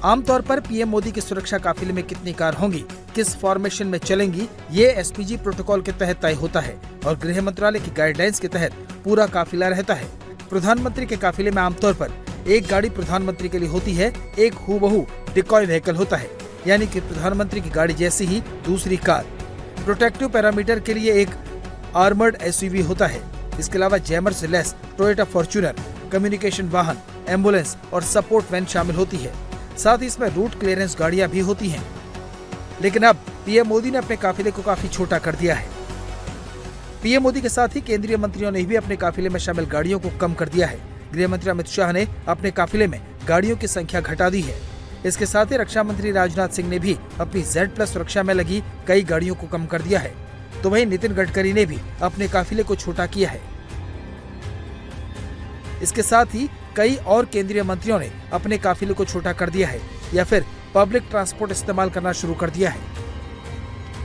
आमतौर पर पीएम मोदी की सुरक्षा काफिले में कितनी कार होंगी, किस फॉर्मेशन में चलेंगी, ये एसपीजी प्रोटोकॉल के तहत तय होता है और गृह मंत्रालय की गाइडलाइंस के तहत पूरा काफिला रहता है। प्रधानमंत्री के काफिले में आमतौर पर एक गाड़ी प्रधानमंत्री के लिए होती है, एक हूबहू डिकॉय व्हीकल होता है, यानी कि प्रधानमंत्री की गाड़ी जैसी ही दूसरी कार। प्रोटेक्टिव पैरामीटर के लिए एक आर्मर्ड एसयूवी होता है। इसके अलावा जैमर से लेस टोयोटा फॉर्च्यूनर, कम्युनिकेशन वाहन, एम्बुलेंस और सपोर्ट वैन शामिल होती है। साथ ही इसमें रूट क्लियरेंस गाड़ियां भी होती हैं। लेकिन अब पीएम मोदी ने अपने काफिले को काफी छोटा कर दिया है। पीएम मोदी के साथ ही केंद्रीय मंत्रियों ने भी अपने काफिले में शामिल गाड़ियों को कम कर दिया है। गृह मंत्री अमित शाह ने अपने काफिले में गाड़ियों की संख्या घटा दी है। इसके साथ ही रक्षा मंत्री राजनाथ सिंह ने भी अपनी Z+ सुरक्षा में लगी कई गाड़ियों को कम कर दिया है। तो वहीं नितिन गडकरी ने भी अपने काफिले को छोटा किया है। इसके साथ ही कई और केंद्रीय मंत्रियों ने अपने काफिले को छोटा कर दिया है या फिर पब्लिक ट्रांसपोर्ट इस्तेमाल करना शुरू कर दिया है।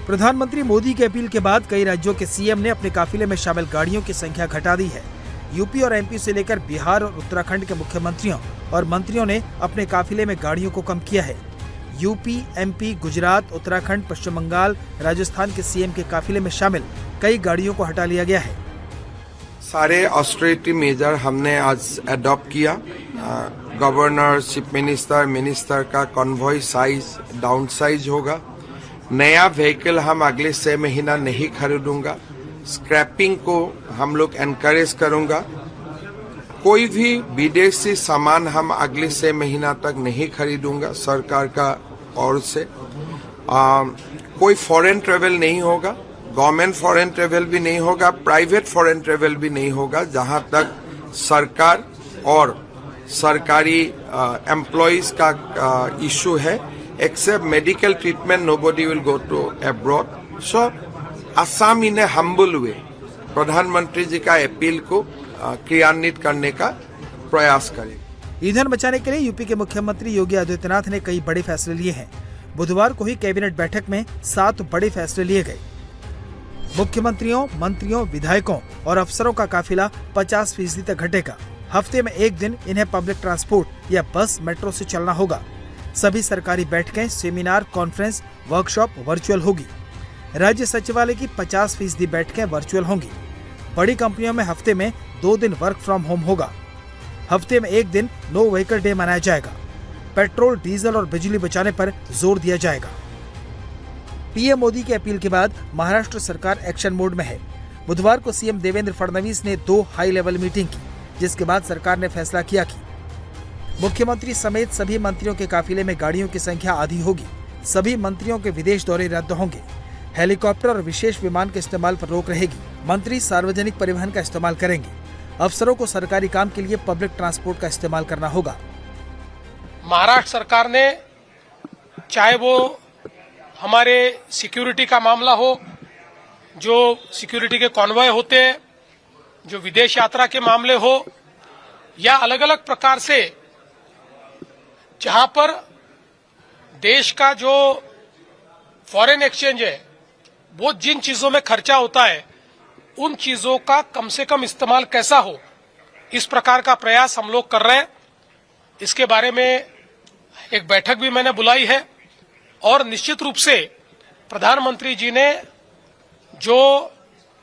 प्रधानमंत्री मोदी की अपील के बाद कई राज्यों के सीएम ने अपने काफिले में शामिल गाड़ियों की संख्या घटा दी है। यूपी और एमपी से लेकर बिहार और उत्तराखंड के मुख्यमंत्रियों और मंत्रियों ने अपने काफिले में गाड़ियों को कम किया है। यूपी, एमपी, गुजरात, उत्तराखंड, पश्चिम बंगाल, राजस्थान के सीएम के काफिले में शामिल कई गाड़ियों को हटा लिया गया है। सारे ऑस्टेरिटी मेजर हमने आज अडॉप्ट किया। गवर्नर, चीफ मिनिस्टर का कॉन्वॉय साइज डाउन साइज होगा। नया व्हीकल हम अगले 6 महीना नहीं खरीदूंगा। स्क्रैपिंग को हम लोग एनकरेज करूंगा। कोई भी विदेशी सामान हम अगले 6 महीना तक नहीं खरीदूंगा सरकार का ओर से। कोई फॉरेन ट्रेवल नहीं होगा, गवर्नमेंट फॉरेन ट्रेवल भी नहीं होगा, प्राइवेट फॉरेन ट्रेवल भी नहीं होगा। जहां तक सरकार और सरकारी एम्प्लॉइज का इशू है, except medical treatment nobody will go to abroad. So Assam in a humble way प्रधानमंत्री जी का अपील को क्रियान्वित करने का प्रयास करें। ईंधन बचाने के लिए यूपी के मुख्यमंत्री योगी आदित्यनाथ ने कई बड़े फैसले लिए हैं। बुधवार को ही कैबिनेट बैठक में 7 बड़े फैसले लिए गए। मुख्यमंत्रियों, मंत्रियों, विधायकों और अफसरों का काफिला 50% तक घटेगा। हफ्ते में एक दिन इन्हें पब्लिक ट्रांसपोर्ट या बस, मेट्रो से चलना होगा। सभी सरकारी बैठकें, सेमिनार, कॉन्फ्रेंस, वर्कशॉप वर्चुअल होगी। राज्य सचिवालय की 50% बैठकें वर्चुअल होंगी। बड़ी कंपनियों में हफ्ते में 2 दिन वर्क फ्रॉम होम होगा। हफ्ते में एक दिन नो व्हीकल डे मनाया जाएगा। पेट्रोल, डीजल और बिजली बचाने पर जोर दिया जाएगा। पीएम मोदी की अपील के बाद महाराष्ट्र सरकार एक्शन मोड में है। बुधवार को सीएम देवेंद्र फडणवीस ने 2 हाई लेवल मीटिंग की, जिसके बाद सरकार ने फैसला किया कि मुख्यमंत्री समेत सभी मंत्रियों के काफिले में गाड़ियों की संख्या आधी होगी। सभी मंत्रियों के विदेश दौरे रद्द होंगे। हेलीकॉप्टर और विशेष विमान के इस्तेमाल पर रोक रहेगी। मंत्री सार्वजनिक परिवहन का इस्तेमाल करेंगे। अफसरों को सरकारी काम के लिए पब्लिक ट्रांसपोर्ट का इस्तेमाल करना होगा। महाराष्ट्र सरकार ने, चाहे वो हमारे सिक्योरिटी का मामला हो, जो सिक्योरिटी के कॉन्वॉय होते हैं, जो विदेश यात्रा के मामले हो, या अलग अलग प्रकार से जहां पर देश का जो फॉरेन एक्सचेंज है, वो जिन चीजों में खर्चा होता है, उन चीजों का कम से कम इस्तेमाल कैसा हो, इस प्रकार का प्रयास हम लोग कर रहे हैं। इसके बारे में एक बैठक भी मैंने बुलाई है और निश्चित रूप से प्रधानमंत्री जी ने जो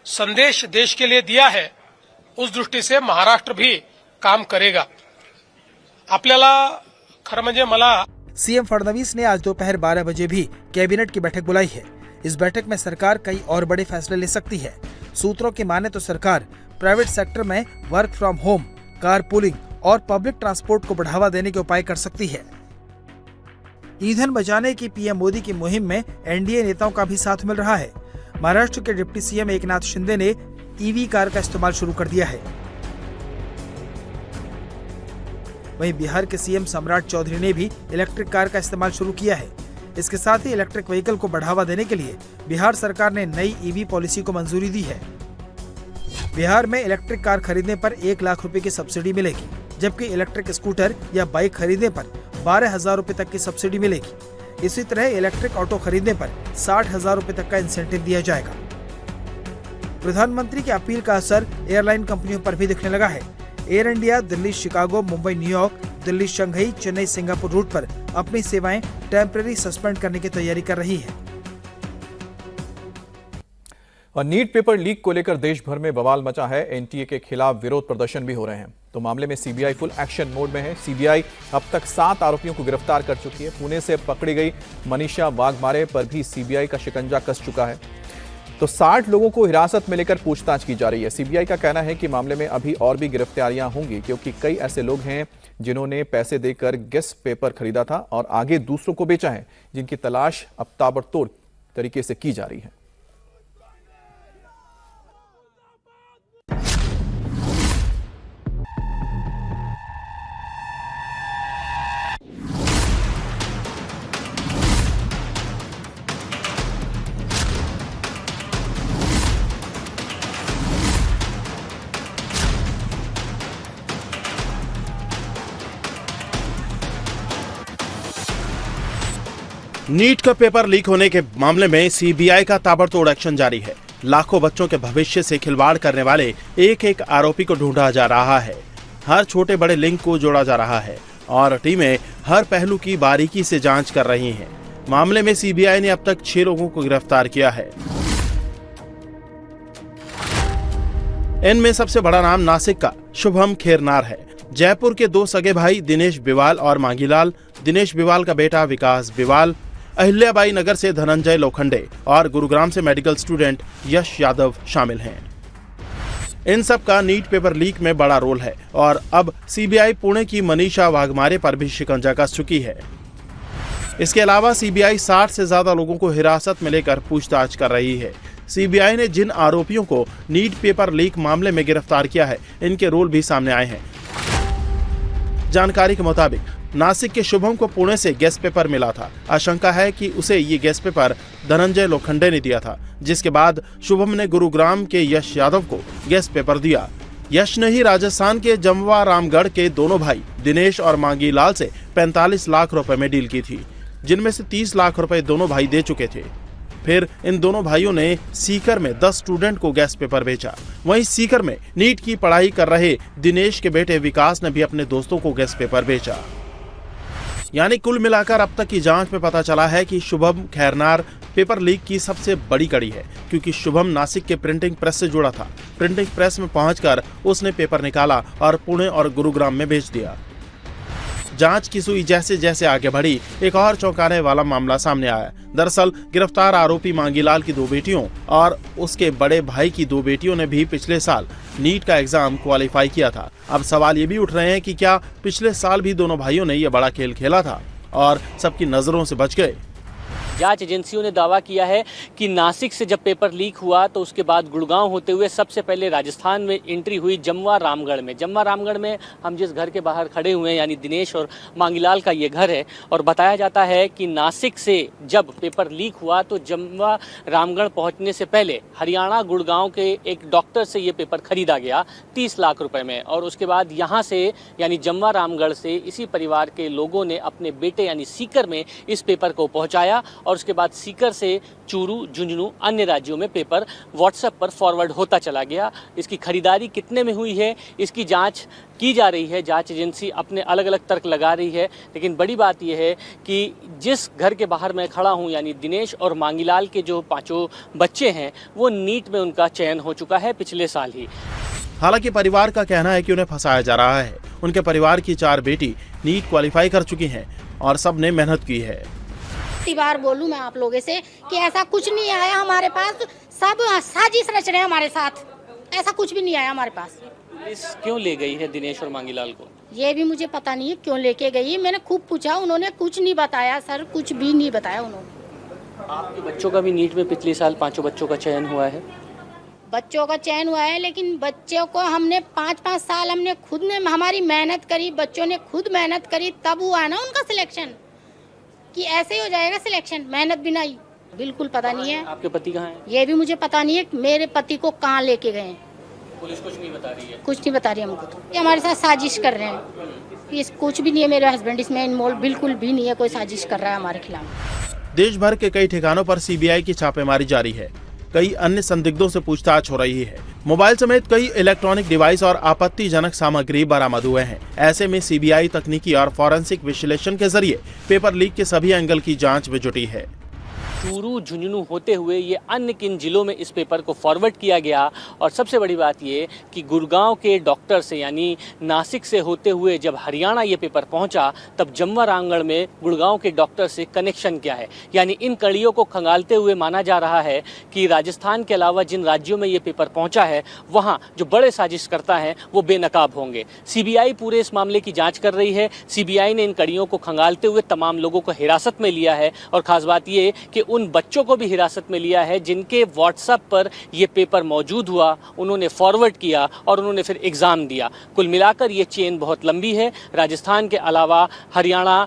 संदेश देश के लिए दिया है उस दृष्टी से महाराष्ट्र भी काम करेगा. आपल्याला खरं म्हणजे मला सीएम फडणवीस ने आज दोपहर 12 बजे भी कैबिनेट की बैठक बुलाई है. इस बैठक में सरकार कई और बड़े फैसले ले सकती है. सूत्रों की माने तो सरकार प्राइवेट सेक्टर में work from home, car pooling और पब्लिक ट्रांसपोर्ट को बढ़ावा देने के उपाय कर सकती है. ईंधन बचाने की पीएम मोदी की मुहिम में एनडीए नेताओं का भी साथ मिल रहा है. महाराष्ट्र के डिप्टी सीएम एकनाथ शिंदे ने ईवी कार का इस्तेमाल शुरू कर दिया है. वहीं बिहार के सीएम सम्राट चौधरी ने भी इलेक्ट्रिक कार का इस्तेमाल शुरू किया है. इसके साथ ही इलेक्ट्रिक व्हीकल को बढ़ावा देने के लिए बिहार सरकार ने नई ईवी पॉलिसी को मंजूरी दी है. बिहार में इलेक्ट्रिक कार खरीदने पर 1 लाख रुपए की सब्सिडी मिलेगी, जबकि इलेक्ट्रिक स्कूटर या बाइक खरीदने पर 12,000 रुपए तक की सब्सिडी मिलेगी. इसी तरह इलेक्ट्रिक ऑटो खरीदने पर 60,000 रुपए तक का इंसेंटिव दिया जाएगा. प्रधानमंत्री की अपील का असर एयरलाइन कंपनियों पर भी दिखने लगा है. Air India Delhi Chicago, Mumbai New York, Delhi Shanghai, Chennai Singapore route पर अपनी सेवाएं टेम्परेरी सस्पेंड करने की तैयारी कर रही है. और नीट पेपर लीक को लेकर देश भर में बवाल मचा है. एनटीए के खिलाफ विरोध प्रदर्शन भी हो रहे हैं. तो मामले में सीबीआई फुल एक्शन मोड में है. सीबीआई अब तक 7 आरोपियों को गिरफ्तार कर चुकी है. पुणे से पकड़ी गई मनीषा वाघमारे पर भी सीबीआई का शिकंजा कस चुका है. तो 60 लोगों को हिरासत में लेकर पूछताछ की जा रही है. सीबीआई का कहना है कि मामले में अभी और भी गिरफ्तारियां होंगी, क्योंकि कई ऐसे लोग हैं जिन्होंने पैसे देकर गेस्ट पेपर खरीदा था और आगे दूसरों को बेचा है, जिनकी तलाश अब ताबड़तोड़ तरीके से की जा रही है. नीट का पेपर लीक होने के मामले में सीबीआई का ताबड़तोड़ एक्शन जारी है. लाखों बच्चों के भविष्य से खिलवाड़ करने वाले एक एक आरोपी को ढूंढा जा रहा है. हर छोटे बड़े लिंक को जोड़ा जा रहा है और टीमें हर पहलू की बारीकी से जांच कर रही हैं. मामले में सीबीआई ने अब तक 6 लोगों को गिरफ्तार किया है. इनमें सबसे बड़ा नाम नासिक का शुभम खेरनार है. जयपुर के 2 सगे भाई दिनेश बिवाल और मांगीलाल, दिनेश बिवाल का बेटा विकास बिवाल, अहिल्याबाई नगर से धनंजय लोखंडे और गुरुग्राम से मेडिकल स्टूडेंट यश यादव शामिल हैं. इन सब का नीट पेपर लीक में बड़ा रोल है और अब सीबीआई पुणे की मनीषा वाघमारे पर भी शिकंजा कस चुकी है. इसके अलावा सीबीआई 60 से ज्यादा लोगों को हिरासत में लेकर पूछताछ कर रही है. सीबीआई ने जिन आरोपियों को नीट पेपर लीक मामले में गिरफ्तार किया है, इनके रोल भी सामने आए हैं. जानकारी के मुताबिक नासिक के शुभम को पुणे से गेस्ट पेपर मिला था. आशंका है कि उसे ये गेस्ट पेपर धनंजय लोखंडे ने दिया था, जिसके बाद शुभम ने गुरुग्राम के यश यादव को गेस्ट पेपर दिया. यश ने ही राजस्थान के जमवा रामगढ़ के दोनों भाई दिनेश और मांगीलाल से 45 लाख रुपए में डील की थी, जिनमें से 30 लाख रुपए दोनों भाई दे चुके थे. फिर इन दोनों भाइयों ने सीकर में 10 स्टूडेंट को गेस्ट पेपर बेचा. वहीं सीकर में नीट की पढ़ाई कर रहे दिनेश के बेटे विकास ने भी अपने दोस्तों को गेस्ट पेपर बेचा. यानी कुल मिलाकर अब तक की जांच में पता चला है कि शुभम खेरनार पेपर लीक की सबसे बड़ी कड़ी है, क्योंकि शुभम नासिक के प्रिंटिंग प्रेस से जुड़ा था. प्रिंटिंग प्रेस में पहुंचकर उसने पेपर निकाला और पुणे और गुरुग्राम में बेच दिया. जांच की सुई जैसे जैसे आगे बढ़ी, एक और चौंकाने वाला मामला सामने आया. दरअसल गिरफ्तार आरोपी मांगीलाल की 2 बेटियों और उसके बड़े भाई की 2 बेटियों ने भी पिछले साल नीट का एग्जाम क्वालिफाई किया था. अब सवाल ये भी उठ रहे हैं कि क्या पिछले साल भी दोनों भाइयों ने यह बड़ा खेल खेला था और सबकी नजरों से बच गए. जांच एजेंसियों ने दावा किया है कि नासिक से जब पेपर लीक हुआ तो उसके बाद गुड़गांव होते हुए सबसे पहले राजस्थान में एंट्री हुई जमवा रामगढ़ में. जमवा रामगढ़ में हम जिस घर के बाहर खड़े हुए हैं, यानी दिनेश और मांगीलाल का ये घर है, और बताया जाता है कि नासिक से जब पेपर लीक हुआ तो जमवा रामगढ़ पहुंचने से पहले हरियाणा गुड़गांव के एक डॉक्टर से ये पेपर खरीदा गया 30 लाख रुपए में, और उसके बाद यहाँ से यानी जमवा रामगढ़ से इसी परिवार के लोगों ने अपने बेटे यानी सीकर में इस पेपर को पहुँचाया और उसके बाद सीकर से चूरू, झुंझुनू, अन्य राज्यों में पेपर व्हाट्सएप पर फॉरवर्ड होता चला गया। इसकी खरीदारी कितने में हुई है, इसकी जांच की जा रही है। जांच एजेंसी अपने अलग अलग तर्क लगा रही है, लेकिन बड़ी बात यह है कि जिस घर के बाहर मैं खड़ा हूं, यानी दिनेश और मांगीलाल के जो 5 बच्चे हैं, वो नीट में उनका चयन हो चुका है पिछले साल ही। हालांकि परिवार का कहना है कि उन्हें फंसाया जा रहा है। उनके परिवार की 4 बेटी नीट क्वालिफाई कर चुकी हैं और सब ने मेहनत की है। कितनी बार बोलूं मैं आप लोगों से कि ऐसा कुछ नहीं आया हमारे पास, सब साजिश रच रहे हैं हमारे साथ, ऐसा कुछ भी नहीं आया हमारे पास। पुलिस क्यों ले गई है दिनेश और मांगीलाल को? ये भी मुझे पता नहीं है क्यों लेके गई। मैंने खूब पूछा, उन्होंने कुछ नहीं बताया सर, कुछ भी नहीं बताया उन्होंने। आपके बच्चों का भी नीट में पिछले साल 5 बच्चों का चयन हुआ है? बच्चों का चयन हुआ है, लेकिन बच्चों को हमने 5-5 साल हमने खुद ने हमारी मेहनत करी, बच्चों ने खुद मेहनत करी, तब हुआ ना उनका सिलेक्शन। कि ऐसे ही हो जाएगा सिलेक्शन मेहनत बिना ही? बिल्कुल पता नहीं है। आपके पति कहाँ हैं? ये भी मुझे पता नहीं है मेरे पति को कहाँ लेके गए हैं। पुलिस कुछ नहीं बता रही है? कुछ नहीं बता रही हमको तो। ये हमारे साथ साजिश कर रहे हैं। इस कुछ भी नहीं है, मेरे हस्बैंड इसमें इन्वॉल्व बिल्कुल भी नहीं है। कोई साजिश कर रहा है हमारे खिलाफ। देश भर के कई ठिकानों पर सीबीआई की छापेमारी जारी है। कई अन्य संदिग्धों से पूछताछ हो रही है। मोबाइल समेत कई इलेक्ट्रॉनिक डिवाइस और आपत्तिजनक सामग्री बरामद हुए हैं। ऐसे में सीबीआई तकनीकी और फॉरेंसिक विश्लेषण के जरिए पेपर लीक के सभी एंगल की जांच में जुटी है। चूरू, झुंझुनू होते हुए ये अन्य किन जिलों में इस पेपर को फॉरवर्ड किया गया, और सबसे बड़ी बात ये कि गुड़गांव के डॉक्टर से यानी नासिक से होते हुए जब हरियाणा ये पेपर पहुंचा, तब जम्वा रामगढ़ में गुड़गांव के डॉक्टर से कनेक्शन क्या है। यानी इन कड़ियों को खंगालते हुए माना जा रहा है कि राजस्थान के अलावा जिन राज्यों में ये पेपर पहुँचा है, वहाँ जो बड़े साजिशकर्ता हैं वो बेनकाब होंगे। सीबीआई पूरे इस मामले की जाँच कर रही है। सीबीआई ने इन कड़ियों को खंगालते हुए तमाम लोगों को हिरासत में लिया है, और ख़ास बात ये कि उन बच्चों को भी हिरासत में लिया है जिनके व्हाट्सएप पर ये पेपर मौजूद हुआ, उन्होंने फॉरवर्ड किया और उन्होंने फिर एग्ज़ाम दिया। कुल मिलाकर ये चेन बहुत लंबी है। राजस्थान के अलावा हरियाणा,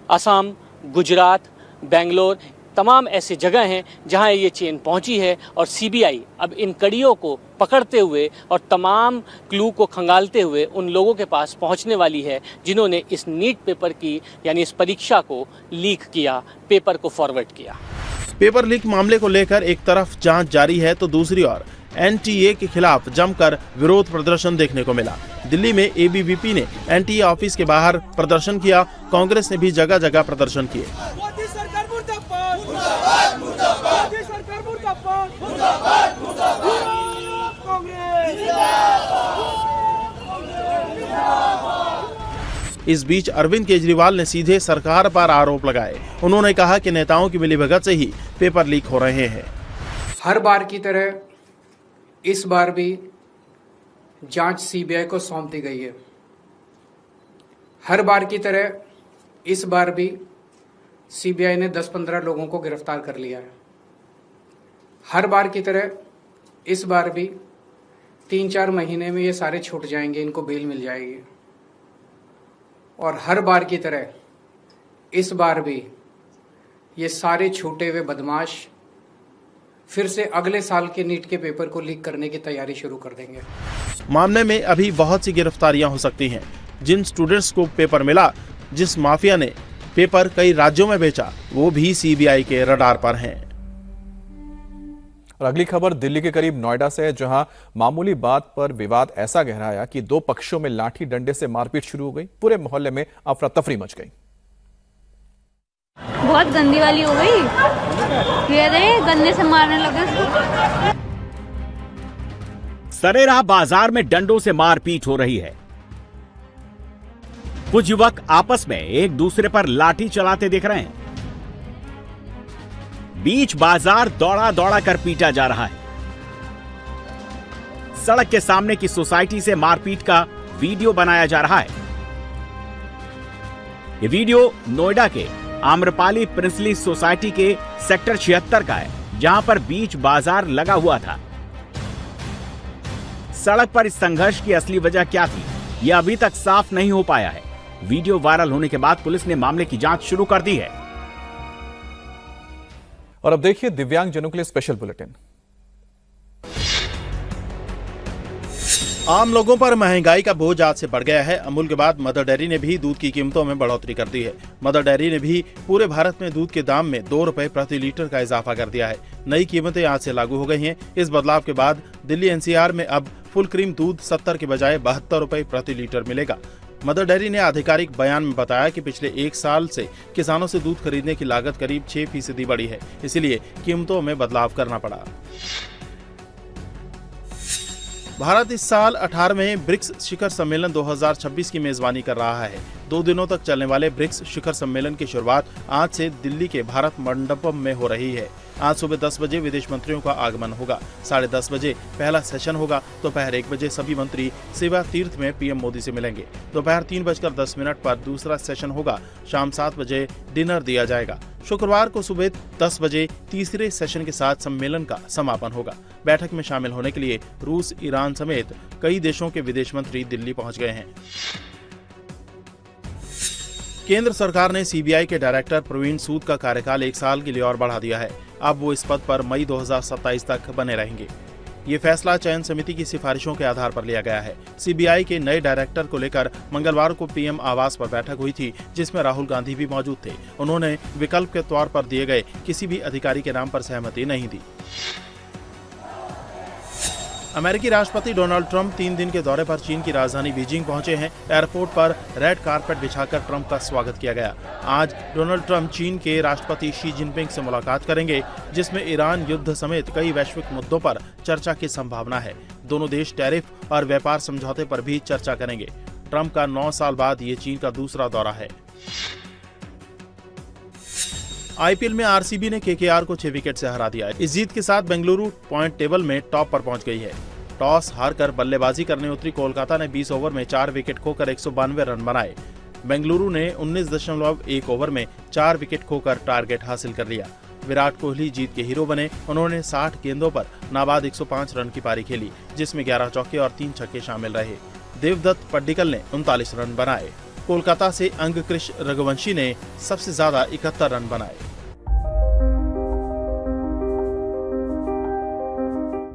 असम, गुजरात, बेंगलोर, तमाम ऐसे जगह हैं जहां ये चेन पहुंची है, और सीबीआई अब इन कड़ियों को पकड़ते हुए और तमाम क्लू को खंगालते हुए उन लोगों के पास पहुंचने वाली है जिन्होंने इस नीट पेपर की यानी इस परीक्षा को लीक किया, पेपर को फॉरवर्ड किया। पेपर लीक मामले को लेकर एक तरफ जांच जारी है तो दूसरी ओर एनटीए के खिलाफ जमकर विरोध प्रदर्शन देखने को मिला। दिल्ली में एबीवीपी ने एनटीए ऑफिस के बाहर प्रदर्शन किया। कांग्रेस ने भी जगह जगह प्रदर्शन किए। इस बीच अरविंद केजरीवाल ने सीधे सरकार पर आरोप लगाए। उन्होंने कहा कि नेताओं की मिलीभगत से ही पेपर लीक हो रहे हैं। हर बार की तरह इस बार भी जांच सीबीआई को सौंप दी गई है। हर बार की तरह इस बार भी सीबीआई ने 10-15 लोगों को गिरफ्तार कर लिया है। हर बार की तरह इस बार भी 3-4 महीने में ये सारे छूट जाएंगे, इनको बेल मिल जाएगी। और हर बार की तरह इस बार भी ये सारे छूटे हुए बदमाश फिर से अगले साल के नीट के पेपर को लीक करने की तैयारी शुरू कर देंगे। मामले में अभी बहुत सी गिरफ्तारियां हो सकती हैं। जिन स्टूडेंट्स को पेपर मिला, जिस माफिया ने पेपर कई राज्यों में बेचा, वो भी सीबीआई के रडार पर हैं। और अगली खबर दिल्ली के करीब नोएडा से है, जहां मामूली बात पर विवाद ऐसा गहराया कि 2 पक्षों में लाठी डंडे से मारपीट शुरू हो गई। पूरे मोहल्ले में अफरा तफरी मच गई। बहुत गंदी वाली हो गई, ये रे गन्ने से मारने लगे उसको। सरेरा बाजार में डंडों से मारपीट हो रही है। कुछ युवक आपस में एक दूसरे पर लाठी चलाते दिख रहे हैं। बीच बाजार दौड़ा दौड़ा कर पीटा जा रहा है। सड़क के सामने की सोसाइटी से मारपीट का वीडियो बनाया जा रहा है। ये वीडियो नोएडा के आम्रपाली प्रिंसली सोसाइटी के सेक्टर 76 का है, जहां पर बीच बाजार लगा हुआ था। सड़क पर इस संघर्ष की असली वजह क्या थी, यह अभी तक साफ नहीं हो पाया है। वीडियो वायरल होने के बाद पुलिस ने मामले की जांच शुरू कर दी है। और अब देखिए दिव्यांग जनों के लिए स्पेशल बुलेटिन। आम लोगों पर महंगाई का बोझ आज से बढ़ गया है। अमूल के बाद मदर डेयरी ने भी दूध की कीमतों में बढ़ोतरी कर दी है। मदर डेयरी ने भी पूरे भारत में दूध के दाम में 2 रुपए प्रति लीटर का इजाफा कर दिया है। नई कीमतें आज से लागू हो गई हैं। इस बदलाव के बाद दिल्ली एनसीआर में अब फुल क्रीम दूध 70 के बजाय 72 रुपए प्रति लीटर मिलेगा। मदर डेयरी ने आधिकारिक बयान में बताया कि पिछले 1 साल से किसानों से दूध खरीदने की लागत करीब 6% बढ़ी है, इसलिए कीमतों में बदलाव करना पड़ा। भारत इस साल 18वें ब्रिक्स शिखर सम्मेलन 2026 की मेजबानी कर रहा है। 2 दिनों तक चलने वाले ब्रिक्स शिखर सम्मेलन की शुरुआत आज से दिल्ली के भारत मंडपम में हो रही है। आज सुबह 10 बजे विदेश मंत्रियों का आगमन होगा। 10:30 बजे पहला सेशन होगा। दोपहर 1 बजे सभी मंत्री सेवा तीर्थ में पीएम मोदी से मिलेंगे। दोपहर 3:10 पर दूसरा सेशन होगा। शाम 7 बजे डिनर दिया जाएगा। शुक्रवार को सुबह 10 बजे तीसरे सेशन के साथ सम्मेलन का समापन होगा। बैठक में शामिल होने के लिए रूस, ईरान समेत कई देशों के विदेश मंत्री दिल्ली पहुंच गए हैं। केंद्र सरकार ने सीबीआई के डायरेक्टर प्रवीण सूद का कार्यकाल 1 साल के लिए और बढ़ा दिया है। अब वो इस पद पर मई 2027 तक बने रहेंगे। ये फैसला चयन समिति की सिफारिशों के आधार पर लिया गया है। सीबीआई के नए डायरेक्टर को लेकर मंगलवार को पीएम आवास पर बैठक हुई थी, जिसमें राहुल गांधी भी मौजूद थे। उन्होंने विकल्प के तौर पर दिए गए किसी भी अधिकारी के नाम पर सहमति नहीं दी। अमेरिकी राष्ट्रपति डोनाल्ड ट्रंप 3 दिन के दौरे पर चीन की राजधानी बीजिंग पहुंचे हैं। एयरपोर्ट पर रेड कारपेट बिछाकर ट्रंप का स्वागत किया गया। आज डोनाल्ड ट्रंप चीन के राष्ट्रपति शी जिनपिंग से मुलाकात करेंगे, जिसमें ईरान युद्ध समेत कई वैश्विक मुद्दों पर चर्चा की संभावना है। दोनों देश टैरिफ और व्यापार समझौते पर भी चर्चा करेंगे। ट्रंप का 9 साल बाद ये चीन का दूसरा दौरा है। आईपीएल में आरसीबी ने केकेआर को 6 विकेट से हरा दिया। इस जीत के साथ बेंगलुरु पॉइंट टेबल में टॉप पर पहुंच गई है। टॉस हारकर बल्लेबाजी करने उतरी कोलकाता ने 20 ओवर में 4 विकेट खोकर 192 रन बनाए। बेंगलुरु ने 19.1 ओवर में 4 विकेट खोकर टारगेट हासिल कर लिया। विराट कोहली जीत के हीरो बने। उन्होंने 60 गेंदों पर नाबाद 105 रन की पारी खेली, जिसमें 11 चौके और 3 छक्के शामिल रहे। देवदत्त पड्डीकल ने 39 रन बनाए। कोलकाता से अंगकृष रघुवंशी ने सबसे ज्यादा 71 रन बनाए।